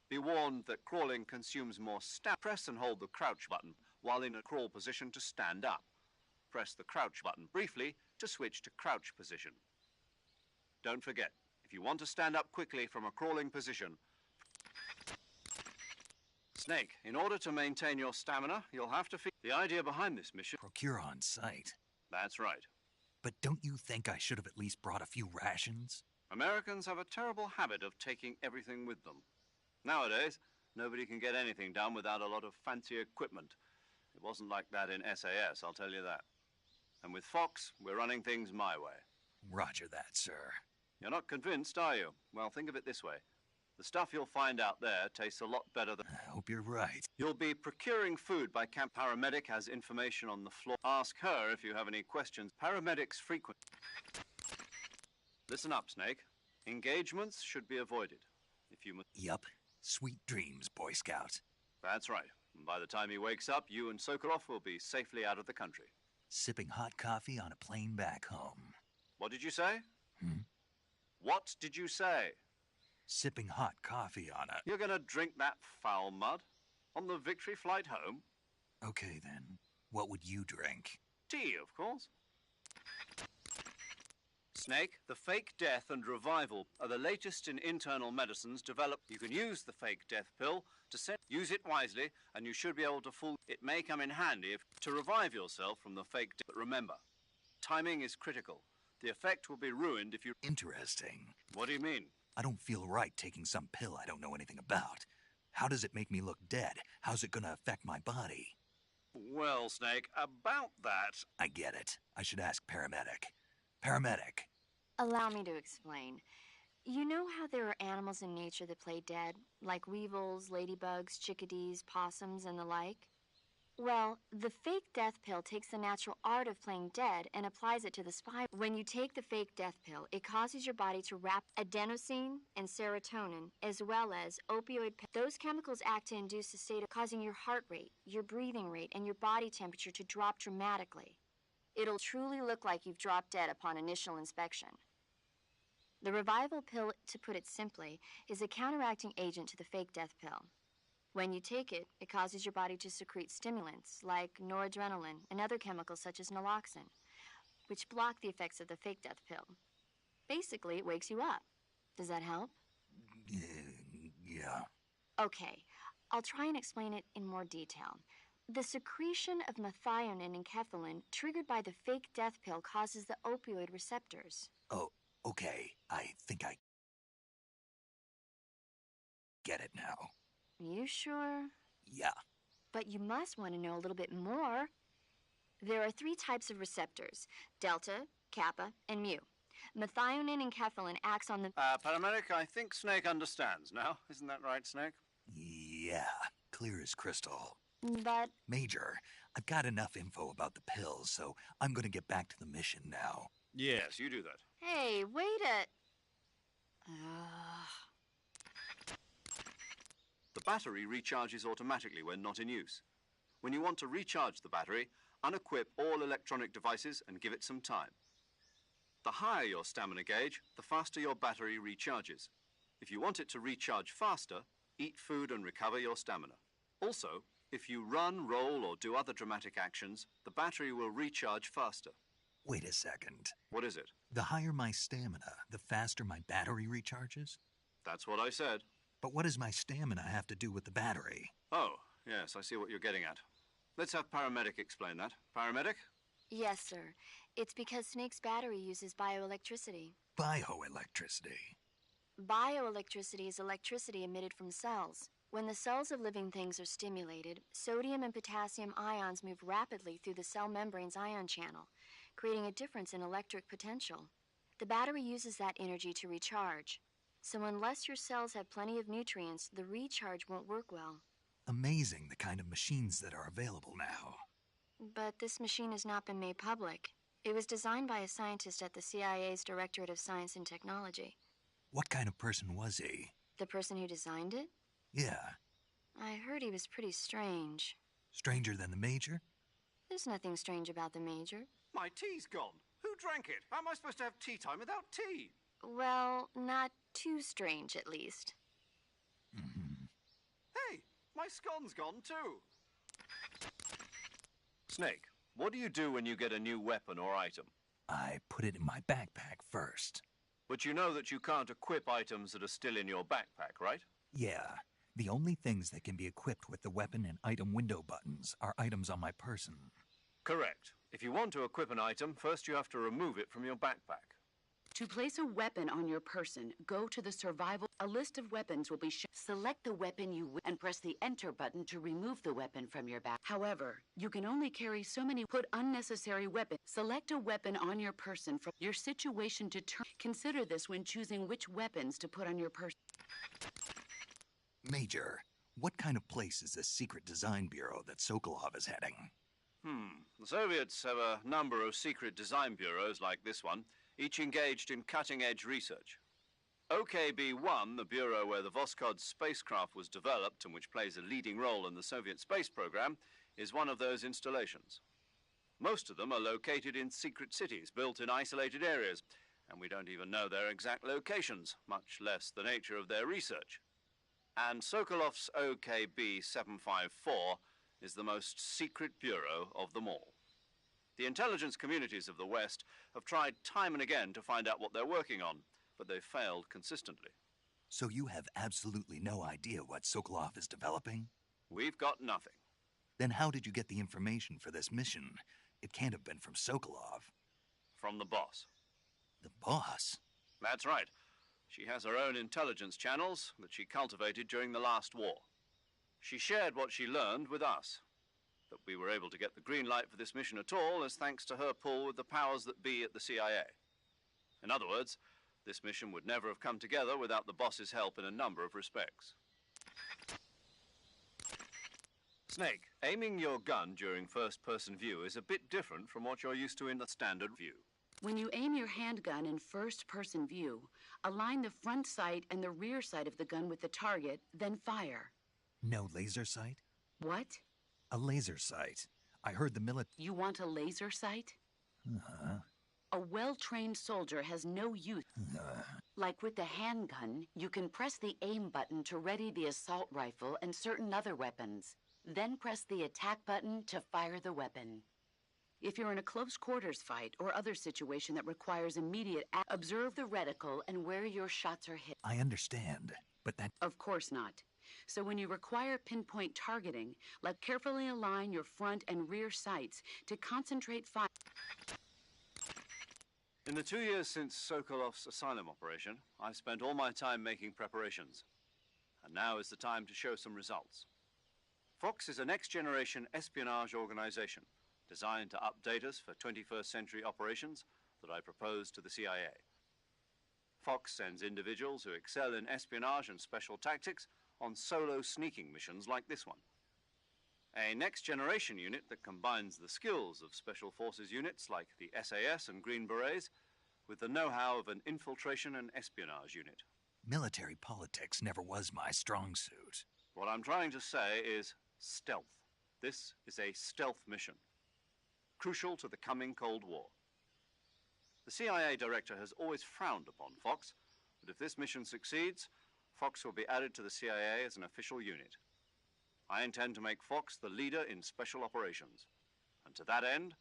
be warned that crawling consumes more stamina. Press and hold the crouch button while in a crawl position to stand up. Press the crouch button briefly to switch to crouch position. Don't forget, if you want to stand up quickly from a crawling position... Snake, in order to maintain your stamina, you'll have to feed... The idea behind this mission... Procure on site. That's right. But don't you think I should have at least brought a few rations? Americans have a terrible habit of taking everything with them. Nowadays, nobody can get anything done without a lot of fancy equipment. It wasn't like that in SAS, I'll tell you that. And with Fox, we're running things my way. Roger that, sir. You're not convinced, are you? Well, think of it this way. The stuff you'll find out there tastes a lot better than... I hope you're right. You'll be procuring food by camp. Paramedic has information on the floor. Ask her if you have any questions. Paramedics frequent... Listen up, Snake. Engagements should be avoided. If you... Yup. Sweet dreams, Boy Scout. That's right. And by the time he wakes up, you and Sokolov will be safely out of the country. Sipping hot coffee on a plane back home. What did you say? Hmm? What did you say? Sipping hot coffee on a... You're gonna drink that foul mud? On the victory flight home? Okay, then. What would you drink? Tea, of course. Snake, the fake death and revival are the latest in internal medicines developed. You can use the fake death pill to use it wisely, and you should be able to It may come in handy to revive yourself from the fake death. But remember, timing is critical. The effect will be ruined if you... Interesting. What do you mean? I don't feel right taking some pill I don't know anything about. How does it make me look dead? How's it gonna affect my body? Well, Snake, about that... I get it. I should ask Paramedic. Paramedic. Allow me to explain. You know how there are animals in nature that play dead, like weevils, ladybugs, chickadees, possums, and the like? Well, the fake death pill takes the natural art of playing dead and applies it to the spine. When you take the fake death pill, it causes your body to wrap adenosine and serotonin, as well as opioid. Those chemicals act to induce a state of causing your heart rate, your breathing rate, and your body temperature to drop dramatically. It'll truly look like you've dropped dead upon initial inspection. The revival pill, to put it simply, is a counteracting agent to the fake death pill. When you take it, it causes your body to secrete stimulants like noradrenaline and other chemicals such as naloxone, which block the effects of the fake death pill. Basically, it wakes you up. Does that help? Yeah. Okay, I'll try and explain it in more detail. The secretion of methionine and enkephalin triggered by the fake death pill causes the opioid receptors. Oh, okay. I think I get it now. You sure? Yeah. But you must want to know a little bit more. There are 3 types of receptors: delta, kappa, and mu. Methionine and enkephalin acts on the... Paramedic, I think Snake understands now. Isn't that right, Snake? Yeah, clear as crystal. But... Major, I've got enough info about the pills, so I'm gonna get back to the mission now. Yes, you do that. Hey, wait a... The battery recharges automatically when not in use. When you want to recharge the battery, unequip all electronic devices and give it some time. The higher your stamina gauge, the faster your battery recharges. If you want it to recharge faster, eat food and recover your stamina. Also, if you run, roll, or do other dramatic actions, the battery will recharge faster. Wait a second. What is it? The higher my stamina, the faster my battery recharges? That's what I said. But what does my stamina have to do with the battery? Oh, yes, I see what you're getting at. Let's have Paramedic explain that. Paramedic? Yes, sir. It's because Snake's battery uses bioelectricity. Bioelectricity. Bioelectricity is electricity emitted from cells. When the cells of living things are stimulated, sodium and potassium ions move rapidly through the cell membrane's ion channel, creating a difference in electric potential. The battery uses that energy to recharge. So unless your cells have plenty of nutrients, the recharge won't work well. Amazing the kind of machines that are available now. But this machine has not been made public. It was designed by a scientist at the CIA's Directorate of Science and Technology. What kind of person was he? The person who designed it? Yeah. I heard he was pretty strange. Stranger than the Major? There's nothing strange about the Major. My tea's gone. Who drank it? How am I supposed to have tea time without tea? Well, not too strange, at least. Hey, my scone's gone too. Snake, what do you do when you get a new weapon or item? I put it in my backpack first. But you know that you can't equip items that are still in your backpack, right? Yeah. The only things that can be equipped with the weapon and item window buttons are items on my person. Correct. If you want to equip an item, first you have to remove it from your backpack. To place a weapon on your person, go to the survival. A list of weapons will be shown. Select the weapon and press the enter button to remove the weapon from your back. However, you can only carry so many. Put unnecessary weapons. Select a weapon on your person from your situation to consider this when choosing which weapons to put on your person. Major, what kind of place is this secret design bureau that Sokolov is heading? The Soviets have a number of secret design bureaus like this one, each engaged in cutting-edge research. OKB-1, the bureau where the Voskhod spacecraft was developed and which plays a leading role in the Soviet space program, is one of those installations. Most of them are located in secret cities built in isolated areas, and we don't even know their exact locations, much less the nature of their research. And Sokolov's OKB-754 is the most secret bureau of them all. The intelligence communities of the West have tried time and again to find out what they're working on, but they've failed consistently. So you have absolutely no idea what Sokolov is developing? We've got nothing. Then how did you get the information for this mission? It can't have been from Sokolov. From the boss. The boss? That's right. She has her own intelligence channels that she cultivated during the last war. She shared what she learned with us. That we were able to get the green light for this mission at all is thanks to her pull with the powers that be at the CIA. In other words, this mission would never have come together without the boss's help in a number of respects. Snake, aiming your gun during first-person view is a bit different from what you're used to in the standard view. When you aim your handgun in first-person view, align the front sight and the rear sight of the gun with the target, then fire. No laser sight? What? A laser sight. I heard the military... You want a laser sight? A well-trained soldier has no use. Like with the handgun, you can press the aim button to ready the assault rifle and certain other weapons. Then press the attack button to fire the weapon. If you're in a close quarters fight or other situation that requires immediate observe the reticle and where your shots are hit. I understand, but that... Of course not. So when you require pinpoint targeting, like carefully align your front and rear sights to concentrate fire. In the 2 years since Sokolov's asylum operation, I've spent all my time making preparations. And now is the time to show some results. Fox is a next-generation espionage organization designed to update us for 21st century operations that I propose to the CIA. Fox sends individuals who excel in espionage and special tactics on solo sneaking missions like this one. A next-generation unit that combines the skills of special forces units like the SAS and Green Berets with the know-how of an infiltration and espionage unit. Military politics never was my strong suit. What I'm trying to say is stealth. This is a stealth mission, crucial to the coming Cold War. The CIA director has always frowned upon Fox, but if this mission succeeds, Fox will be added to the CIA as an official unit. I intend to make Fox the leader in special operations. And to that end,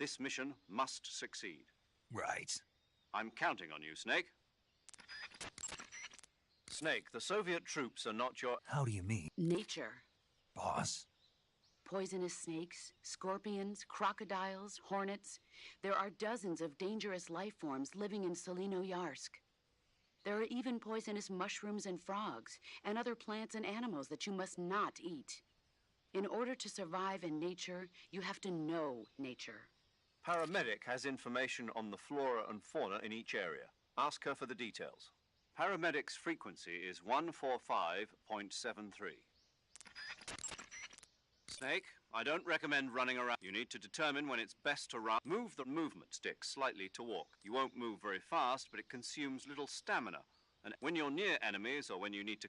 this mission must succeed. Right. I'm counting on you, Snake. Snake, the Soviet troops are not your... How do you mean? Nature. Boss? Poisonous snakes, scorpions, crocodiles, hornets. There are dozens of dangerous life forms living in Selino-Yarsk. There are even poisonous mushrooms and frogs, and other plants and animals that you must not eat. In order to survive in nature, you have to know nature. Paramedic has information on the flora and fauna in each area. Ask her for the details. Paramedic's frequency is 145.73. Snake, I don't recommend running around. You need to determine when it's best to run. Move the movement stick slightly to walk. You won't move very fast, but it consumes little stamina. And when you're near enemies or when you need to...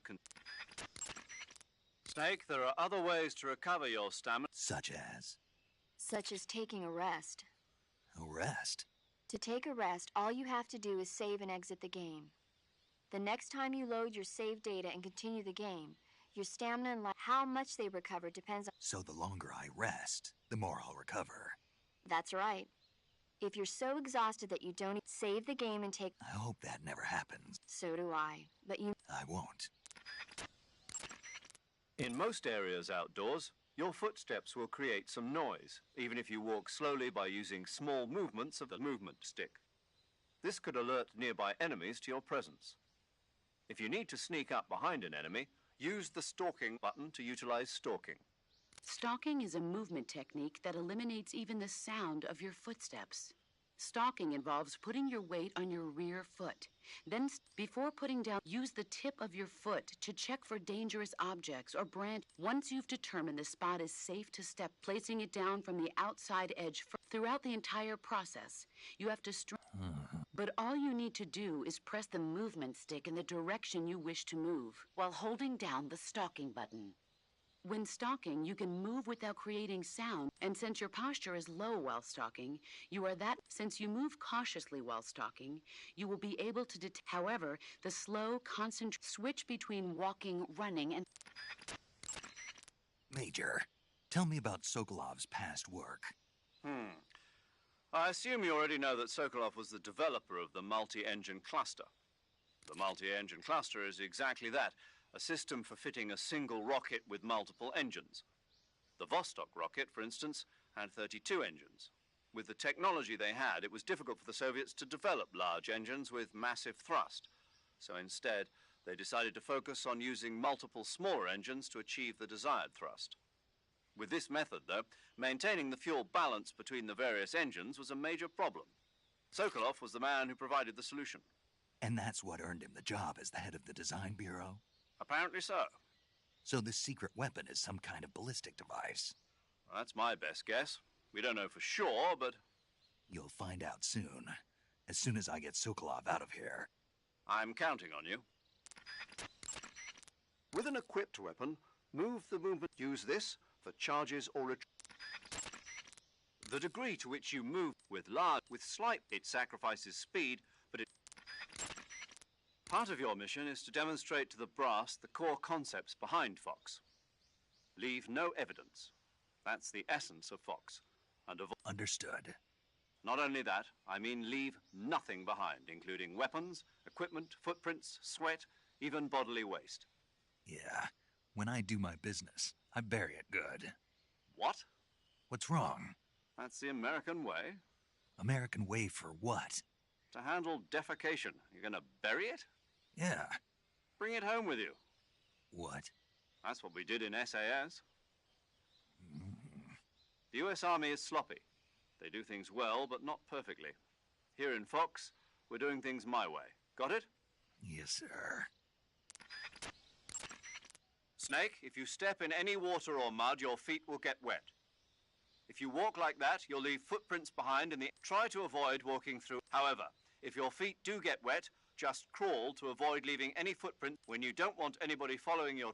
Snake, there are other ways to recover your stamina. Such as? Such as taking a rest. A rest? To take a rest, all you have to do is save and exit the game. The next time you load your save data and continue the game, your stamina and how much they recover depends on... So the longer I rest, the more I'll recover. That's right. If you're so exhausted that you don't save the game and take... I hope that never happens. So do I, but you... I won't. In most areas outdoors, your footsteps will create some noise, even if you walk slowly by using small movements of the movement stick. This could alert nearby enemies to your presence. If you need to sneak up behind an enemy, use the stalking button to utilize stalking. Stalking is a movement technique that eliminates even the sound of your footsteps. Stalking involves putting your weight on your rear foot. Then, before putting down, use the tip of your foot to check for dangerous objects or branch. Once you've determined the spot is safe to step, placing it down from the outside edge. Throughout the entire process, you have to but all you need to do is press the movement stick in the direction you wish to move while holding down the stalking button. When stalking, you can move without creating sound, and since your posture is low while stalking, since you move cautiously while stalking, you will be able to detect. However, the slow, concentrated switch between walking, running, and... Major, tell me about Sokolov's past work. I assume you already know that Sokolov was the developer of the multi-engine cluster. The multi-engine cluster is exactly that, a system for fitting a single rocket with multiple engines. The Vostok rocket, for instance, had 32 engines. With the technology they had, it was difficult for the Soviets to develop large engines with massive thrust. So instead, they decided to focus on using multiple smaller engines to achieve the desired thrust. With this method, though, maintaining the fuel balance between the various engines was a major problem. Sokolov was the man who provided the solution. And that's what earned him the job as the head of the design bureau? Apparently so. So this secret weapon is some kind of ballistic device? Well, that's my best guess. We don't know for sure, but... You'll find out soon. As soon as I get Sokolov out of here. I'm counting on you. With an equipped weapon, move the movement. Use this for charges or the degree to which you move with slight, it sacrifices speed, but part of your mission is to demonstrate to the brass the core concepts behind Fox. Leave no evidence. That's the essence of Fox. And Understood. not only that, I mean leave nothing behind, including weapons, equipment, footprints, sweat, even bodily waste. Yeah. When I do my business, I bury it good. What? What's wrong? That's the American way. American way for what? To handle defecation. You're gonna bury it? Yeah. Bring it home with you. What? That's what we did in SAS. The US Army is sloppy. They do things well, but not perfectly. Here in Fox, we're doing things my way. Got it? Yes, sir. Snake, if you step in any water or mud, your feet will get wet. If you walk like that, you'll leave footprints behind in the... Try to avoid walking through. However, if your feet do get wet, just crawl to avoid leaving any footprint when you don't want anybody following your...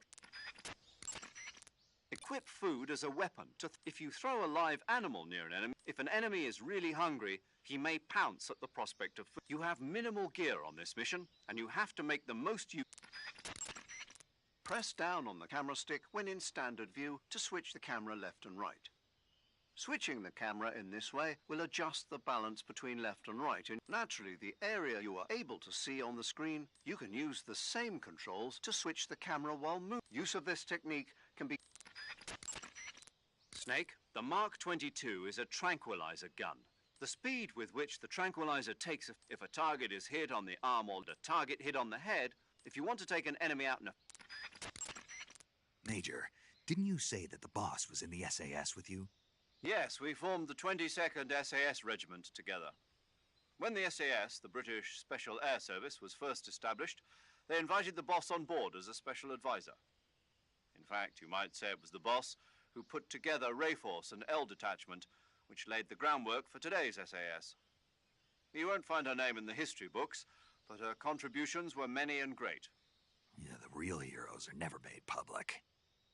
Equip food as a weapon. If you throw a live animal near an enemy, if an enemy is really hungry, he may pounce at the prospect of food. You have minimal gear on this mission, and you have to make the most use... Press down on the camera stick when in standard view to switch the camera left and right. Switching the camera in this way will adjust the balance between left and right. And naturally, the area you are able to see on the screen, you can use the same controls to switch the camera while moving. Use of this technique can be... Snake, the Mark 22 is a tranquilizer gun. The speed with which the tranquilizer takes if a target is hit on the arm or a target hit on the head, if you want to take an enemy out in a... Major, didn't you say that the boss was in the SAS with you? Yes, we formed the 22nd SAS Regiment together. When the SAS, the British Special Air Service, was first established, they invited the boss on board as a special advisor. In fact, you might say it was the boss who put together Rayforce and L Detachment, which laid the groundwork for today's SAS. You won't find her name in the history books, but her contributions were many and great. Yeah, the real heroes are never made public.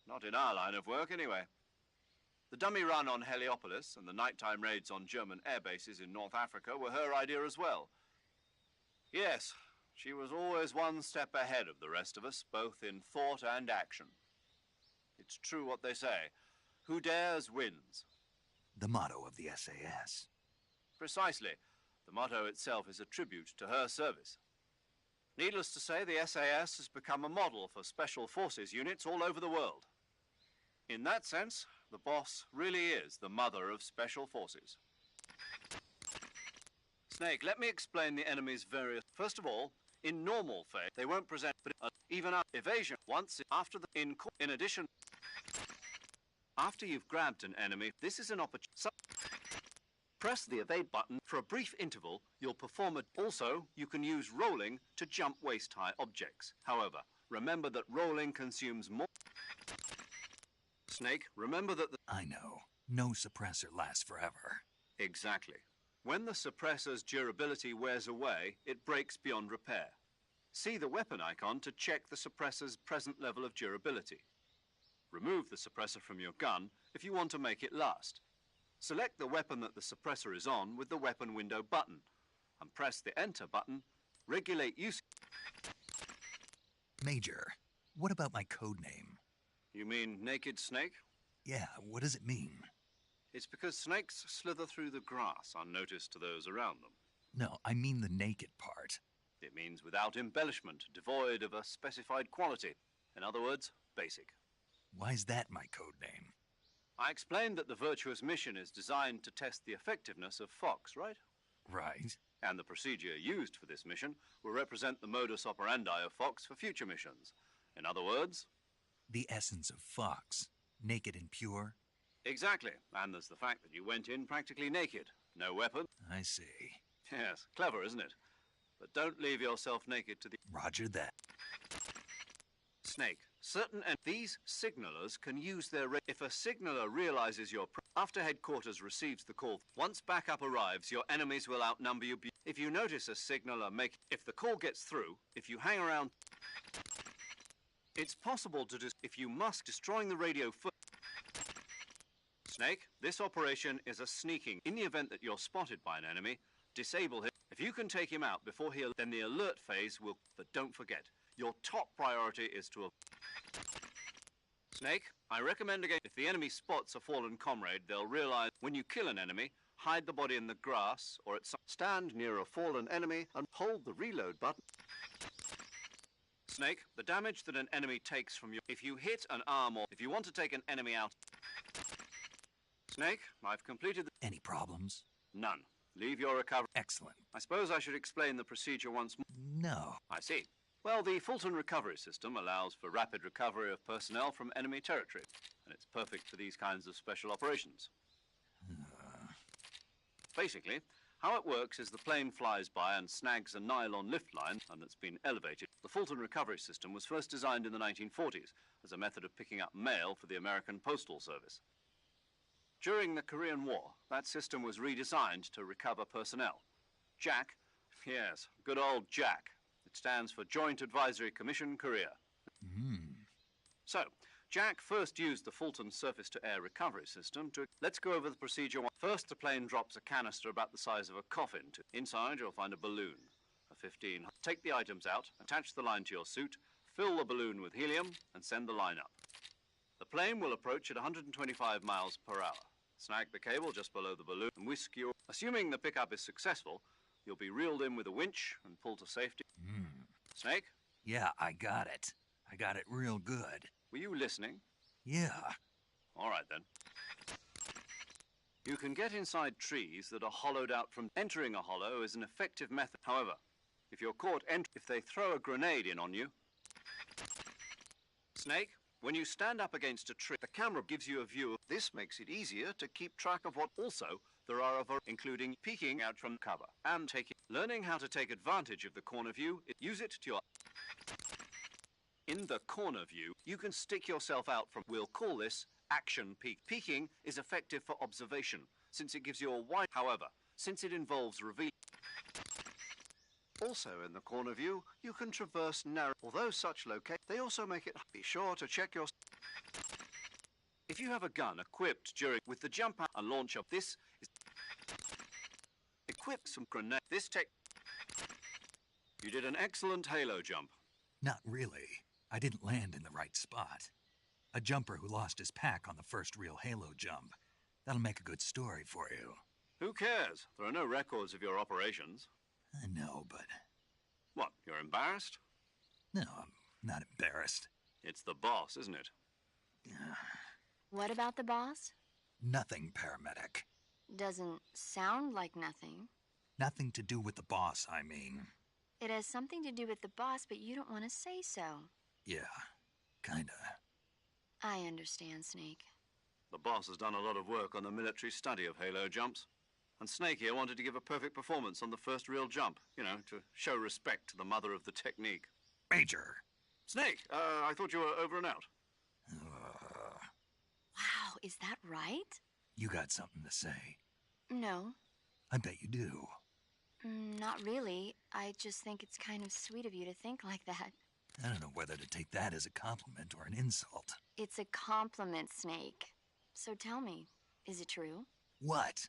Not in our line of work, anyway. The dummy run on Heliopolis and the nighttime raids on German air bases in North Africa were her idea as well. Yes, she was always one step ahead of the rest of us, both in thought and action. It's true what they say. Who dares wins. The motto of the SAS. Precisely. The motto itself is a tribute to her service. Needless to say, the SAS has become a model for special forces units all over the world. In that sense, the boss really is the mother of special forces. Snake, let me explain the enemy's various... First of all, in normal phase, they won't present even our evasion once after the... In addition, after you've grabbed an enemy, this is an opportunity. Press the evade button. For a brief interval, you'll perform a... Also, you can use rolling to jump waist-high objects. However, remember that rolling consumes more... Snake, remember that the... I know. No suppressor lasts forever. Exactly. When the suppressor's durability wears away, it breaks beyond repair. See the weapon icon to check the suppressor's present level of durability. Remove the suppressor from your gun if you want to make it last. Select the weapon that the suppressor is on with the weapon window button and press the enter button. Regulate use... Major, what about my code name? You mean Naked Snake? Yeah, what does it mean? It's because snakes slither through the grass unnoticed to those around them. No, I mean the naked part. It means without embellishment, devoid of a specified quality. In other words, basic. Why's that my code name? I explained that the virtuous mission is designed to test the effectiveness of Fox, right? Right. And the procedure used for this mission will represent the modus operandi of Fox for future missions. In other words... The essence of Fox. Naked and pure? Exactly. And there's the fact that you went in practically naked. No weapon. I see. Yes, clever, isn't it? But don't leave yourself naked to the... Roger that. Snake. These signalers can use their... If a signaler realizes your... After headquarters receives the call, once backup arrives, your enemies will outnumber you. If you notice a signaler make... If the call gets through, if you hang around... It's possible to if you must, destroying the radio first. Snake, this operation is a sneaking. In the event that you're spotted by an enemy, disable him. If you can take him out before then the alert phase will... But don't forget, your top priority is to... Snake, I recommend again, if the enemy spots a fallen comrade, they'll realize when you kill an enemy, hide the body in the grass or at some... Stand near a fallen enemy and hold the reload button. Snake, the damage that an enemy takes from you... If you hit an arm or... If you want to take an enemy out... Snake, I've completed... Any problems? None. Leave your recovery... Excellent. I suppose I should explain the procedure once more. No. I see. Well, the Fulton recovery system allows for rapid recovery of personnel from enemy territory, and it's perfect for these kinds of special operations. Basically, how it works is the plane flies by and snags a nylon lift line, and it's been elevated. The Fulton recovery system was first designed in the 1940s as a method of picking up mail for the American Postal Service. During the Korean War, that system was redesigned to recover personnel. JAC, yes, good old JAC. It stands for Joint Advisory Commission, Korea. So, JAC first used the Fulton surface-to-air recovery system to... Let's go over the procedure. First, the plane drops a canister about the size of a coffin. Inside, you'll find a balloon, a 15. Take the items out, attach the line to your suit, fill the balloon with helium, and send the line up. The plane will approach at 125 miles per hour. Snag the cable just below the balloon and whisk you... Assuming the pickup is successful, you'll be reeled in with a winch and pulled to safety. Snake? Yeah, I got it. I got it real good. Were you listening? Yeah. All right, then. You can get inside trees that are hollowed out from... Entering a hollow is an effective method. However, if you're caught... If they throw a grenade in on you... Snake, When you stand up against a tree, the camera gives you a view. This makes it easier to keep track of what also there are of, including peeking out from cover and learning how to take advantage of the corner view. Use it to your. In the corner view, you can stick yourself out from. We'll call this action peek. Peeking is effective for observation since it gives you a wide. However, since it involves reveal. Also in the corner view, you can traverse narrow. Although such they also make it. Be sure to check your. If you have a gun equipped with the jump out and launch of this is equip some grenade. This tech. You did an excellent halo jump. Not really. I didn't land in the right spot. A jumper who lost his pack on the first real halo jump. That'll make a good story for you. Who cares? There are no records of your operations. I know, but... What, you're embarrassed? No, I'm not embarrassed. It's the boss, isn't it? What about the boss? Nothing, paramedic. Doesn't sound like nothing. Nothing to do with the boss, I mean. It has something to do with the boss, but you don't want to say so. Yeah, kinda. I understand, Snake. The boss has done a lot of work on the military study of halo jumps. And Snake here wanted to give a perfect performance on the first real jump, you know, to show respect to the mother of the technique. Major! Snake, I thought you were over and out. Wow, is that right? You got something to say? No. I bet you do. Not really. I just think it's kind of sweet of you to think like that. I don't know whether to take that as a compliment or an insult. It's a compliment, Snake. So tell me, is it true? What?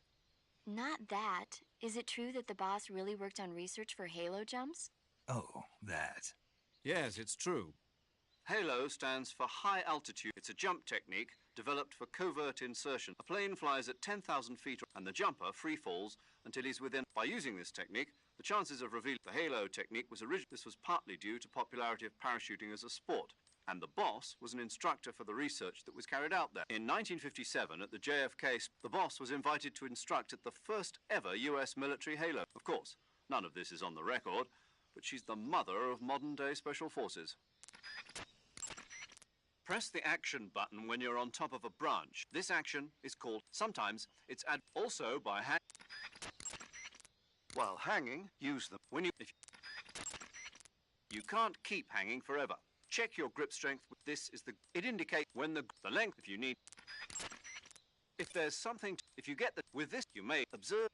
Not that. Is it true that the boss really worked on research for halo jumps? Oh, that. Yes, it's true. Halo stands for high altitude. It's a jump technique developed for covert insertion. A plane flies at 10,000 feet and the jumper free falls until he's within. By using this technique, the chances of revealing the halo technique was originally. This was partly due to popularity of parachuting as a sport. And the boss was an instructor for the research that was carried out there. In 1957, at the JFK, the boss was invited to instruct at the first ever US military halo. Of course, none of this is on the record, but she's the mother of modern-day special forces. Press the action button when you're on top of a branch. This action is called, sometimes it's also by while hanging, use them. When you can't keep hanging forever. Check your grip strength. This is it indicates when the length if you need. If there's something, if you get with this, you may observe.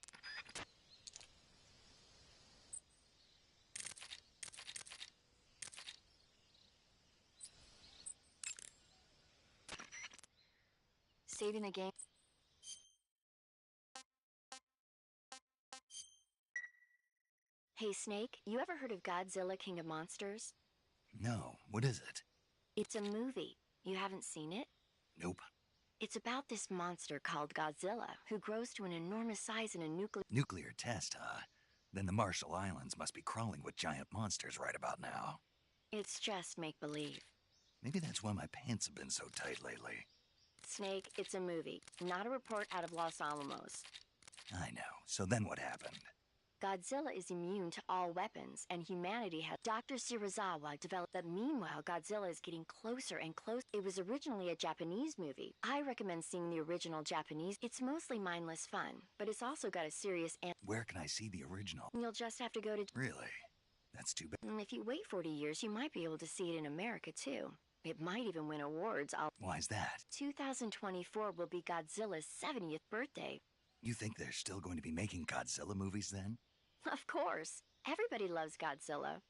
Saving the game. Hey, Snake, you ever heard of Godzilla King of Monsters? No, what is it? It's a movie. You haven't seen it? Nope. It's about this monster called Godzilla, who grows to an enormous size in a Nuclear test, huh? Then the Marshall Islands must be crawling with giant monsters right about now. It's just make-believe. Maybe that's why my pants have been so tight lately. Snake, it's a movie, not a report out of Los Alamos. I know. So then what happened? Godzilla is immune to all weapons, and humanity has. Dr. Shirazawa developed that. Meanwhile, Godzilla is getting closer and closer. It was originally a Japanese movie. I recommend seeing the original Japanese. It's mostly mindless fun, but it's also got a serious Where can I see the original? You'll just have to go to. Really? That's too bad. If you wait 40 years, you might be able to see it in America, too. It might even win awards. Why's that? 2024 will be Godzilla's 70th birthday. You think they're still going to be making Godzilla movies then? Of course. Everybody loves Godzilla.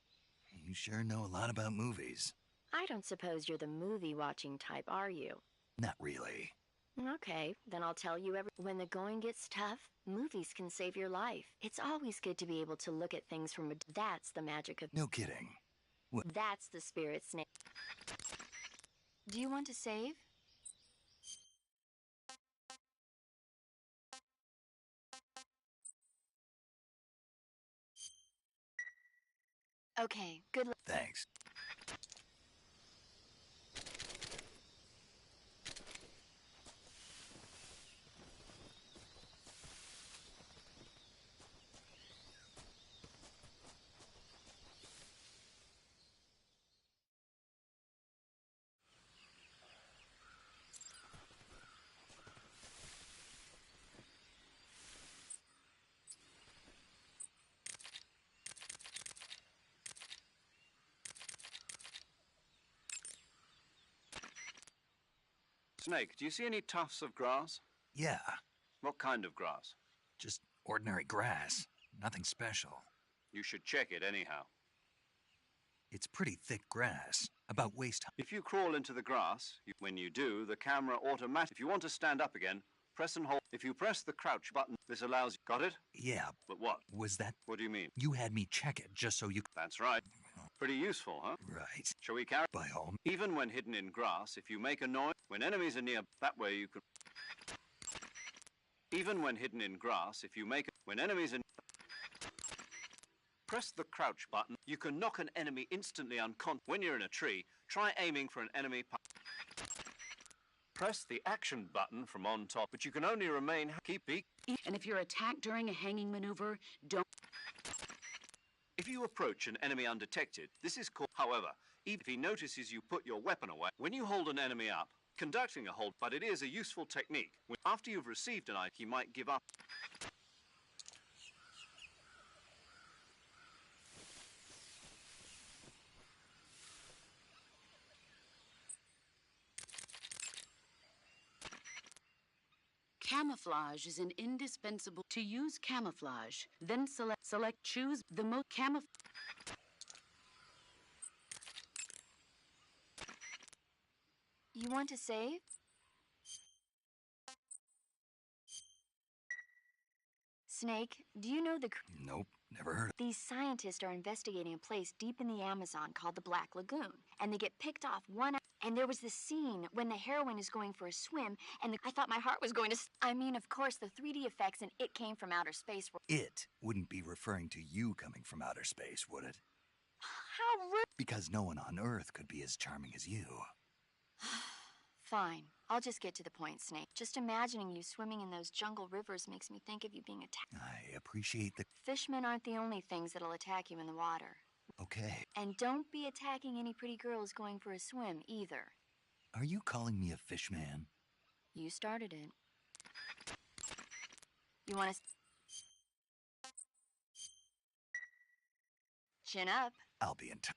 You sure know a lot about movies. I don't suppose you're the movie-watching type, are you? Not really. Okay, then I'll tell you when the going gets tough, movies can save your life. It's always good to be able to look at things from That's the magic of... No kidding. What? That's the spirit, Snake. Do you want to save? Okay, good luck. Thanks. Snake, do you see any tufts of grass? Yeah, What kind of grass? just ordinary grass. Nothing special. You should check it anyhow. It's pretty thick grass, about waist high. If you crawl into the grass, when you do, the camera automatically... If you want to stand up again, press and hold. If you press the crouch button, this allows... Got it? Yeah, But what? was that... What do you mean? You had me check it just so you... That's right. Pretty useful, huh? Right. Shall we carry... By all... Even when hidden in grass, if you make a noise, when enemies are near, that way you can... Even when hidden in grass, if you make... When enemies are... Press the crouch button. You can knock an enemy instantly unconscious. When you're in a tree, try aiming for an enemy... Press the action button from on top, but you can only remain... Keep peek. And if you're attacked during a hanging maneuver, don't... If you approach an enemy undetected, this is called... However, even if he notices you put your weapon away, when you hold an enemy up, conducting a hold, but it is a useful technique. After you've received an item, he might give up. Camouflage is an indispensable... To use camouflage, then choose the most camouflage... You want to save? Snake, do you know the... Nope, never heard of... These scientists are investigating a place deep in the Amazon called the Black Lagoon, and they get picked off one... And there was this scene when the heroine is going for a swim, and I thought my heart was going to... I mean, of course, the 3D effects and it came from outer space were... It wouldn't be referring to you coming from outer space, would it? How rude! Because no one on Earth could be as charming as you. Fine. I'll just get to the point, Snake. Just imagining you swimming in those jungle rivers makes me think of you being attacked. I appreciate the... Fishmen aren't the only things that'll attack you in the water. Okay. And don't be attacking any pretty girls going for a swim, either. Are you calling me a fish man? You started it. You want to... Chin up. I'll be in touch.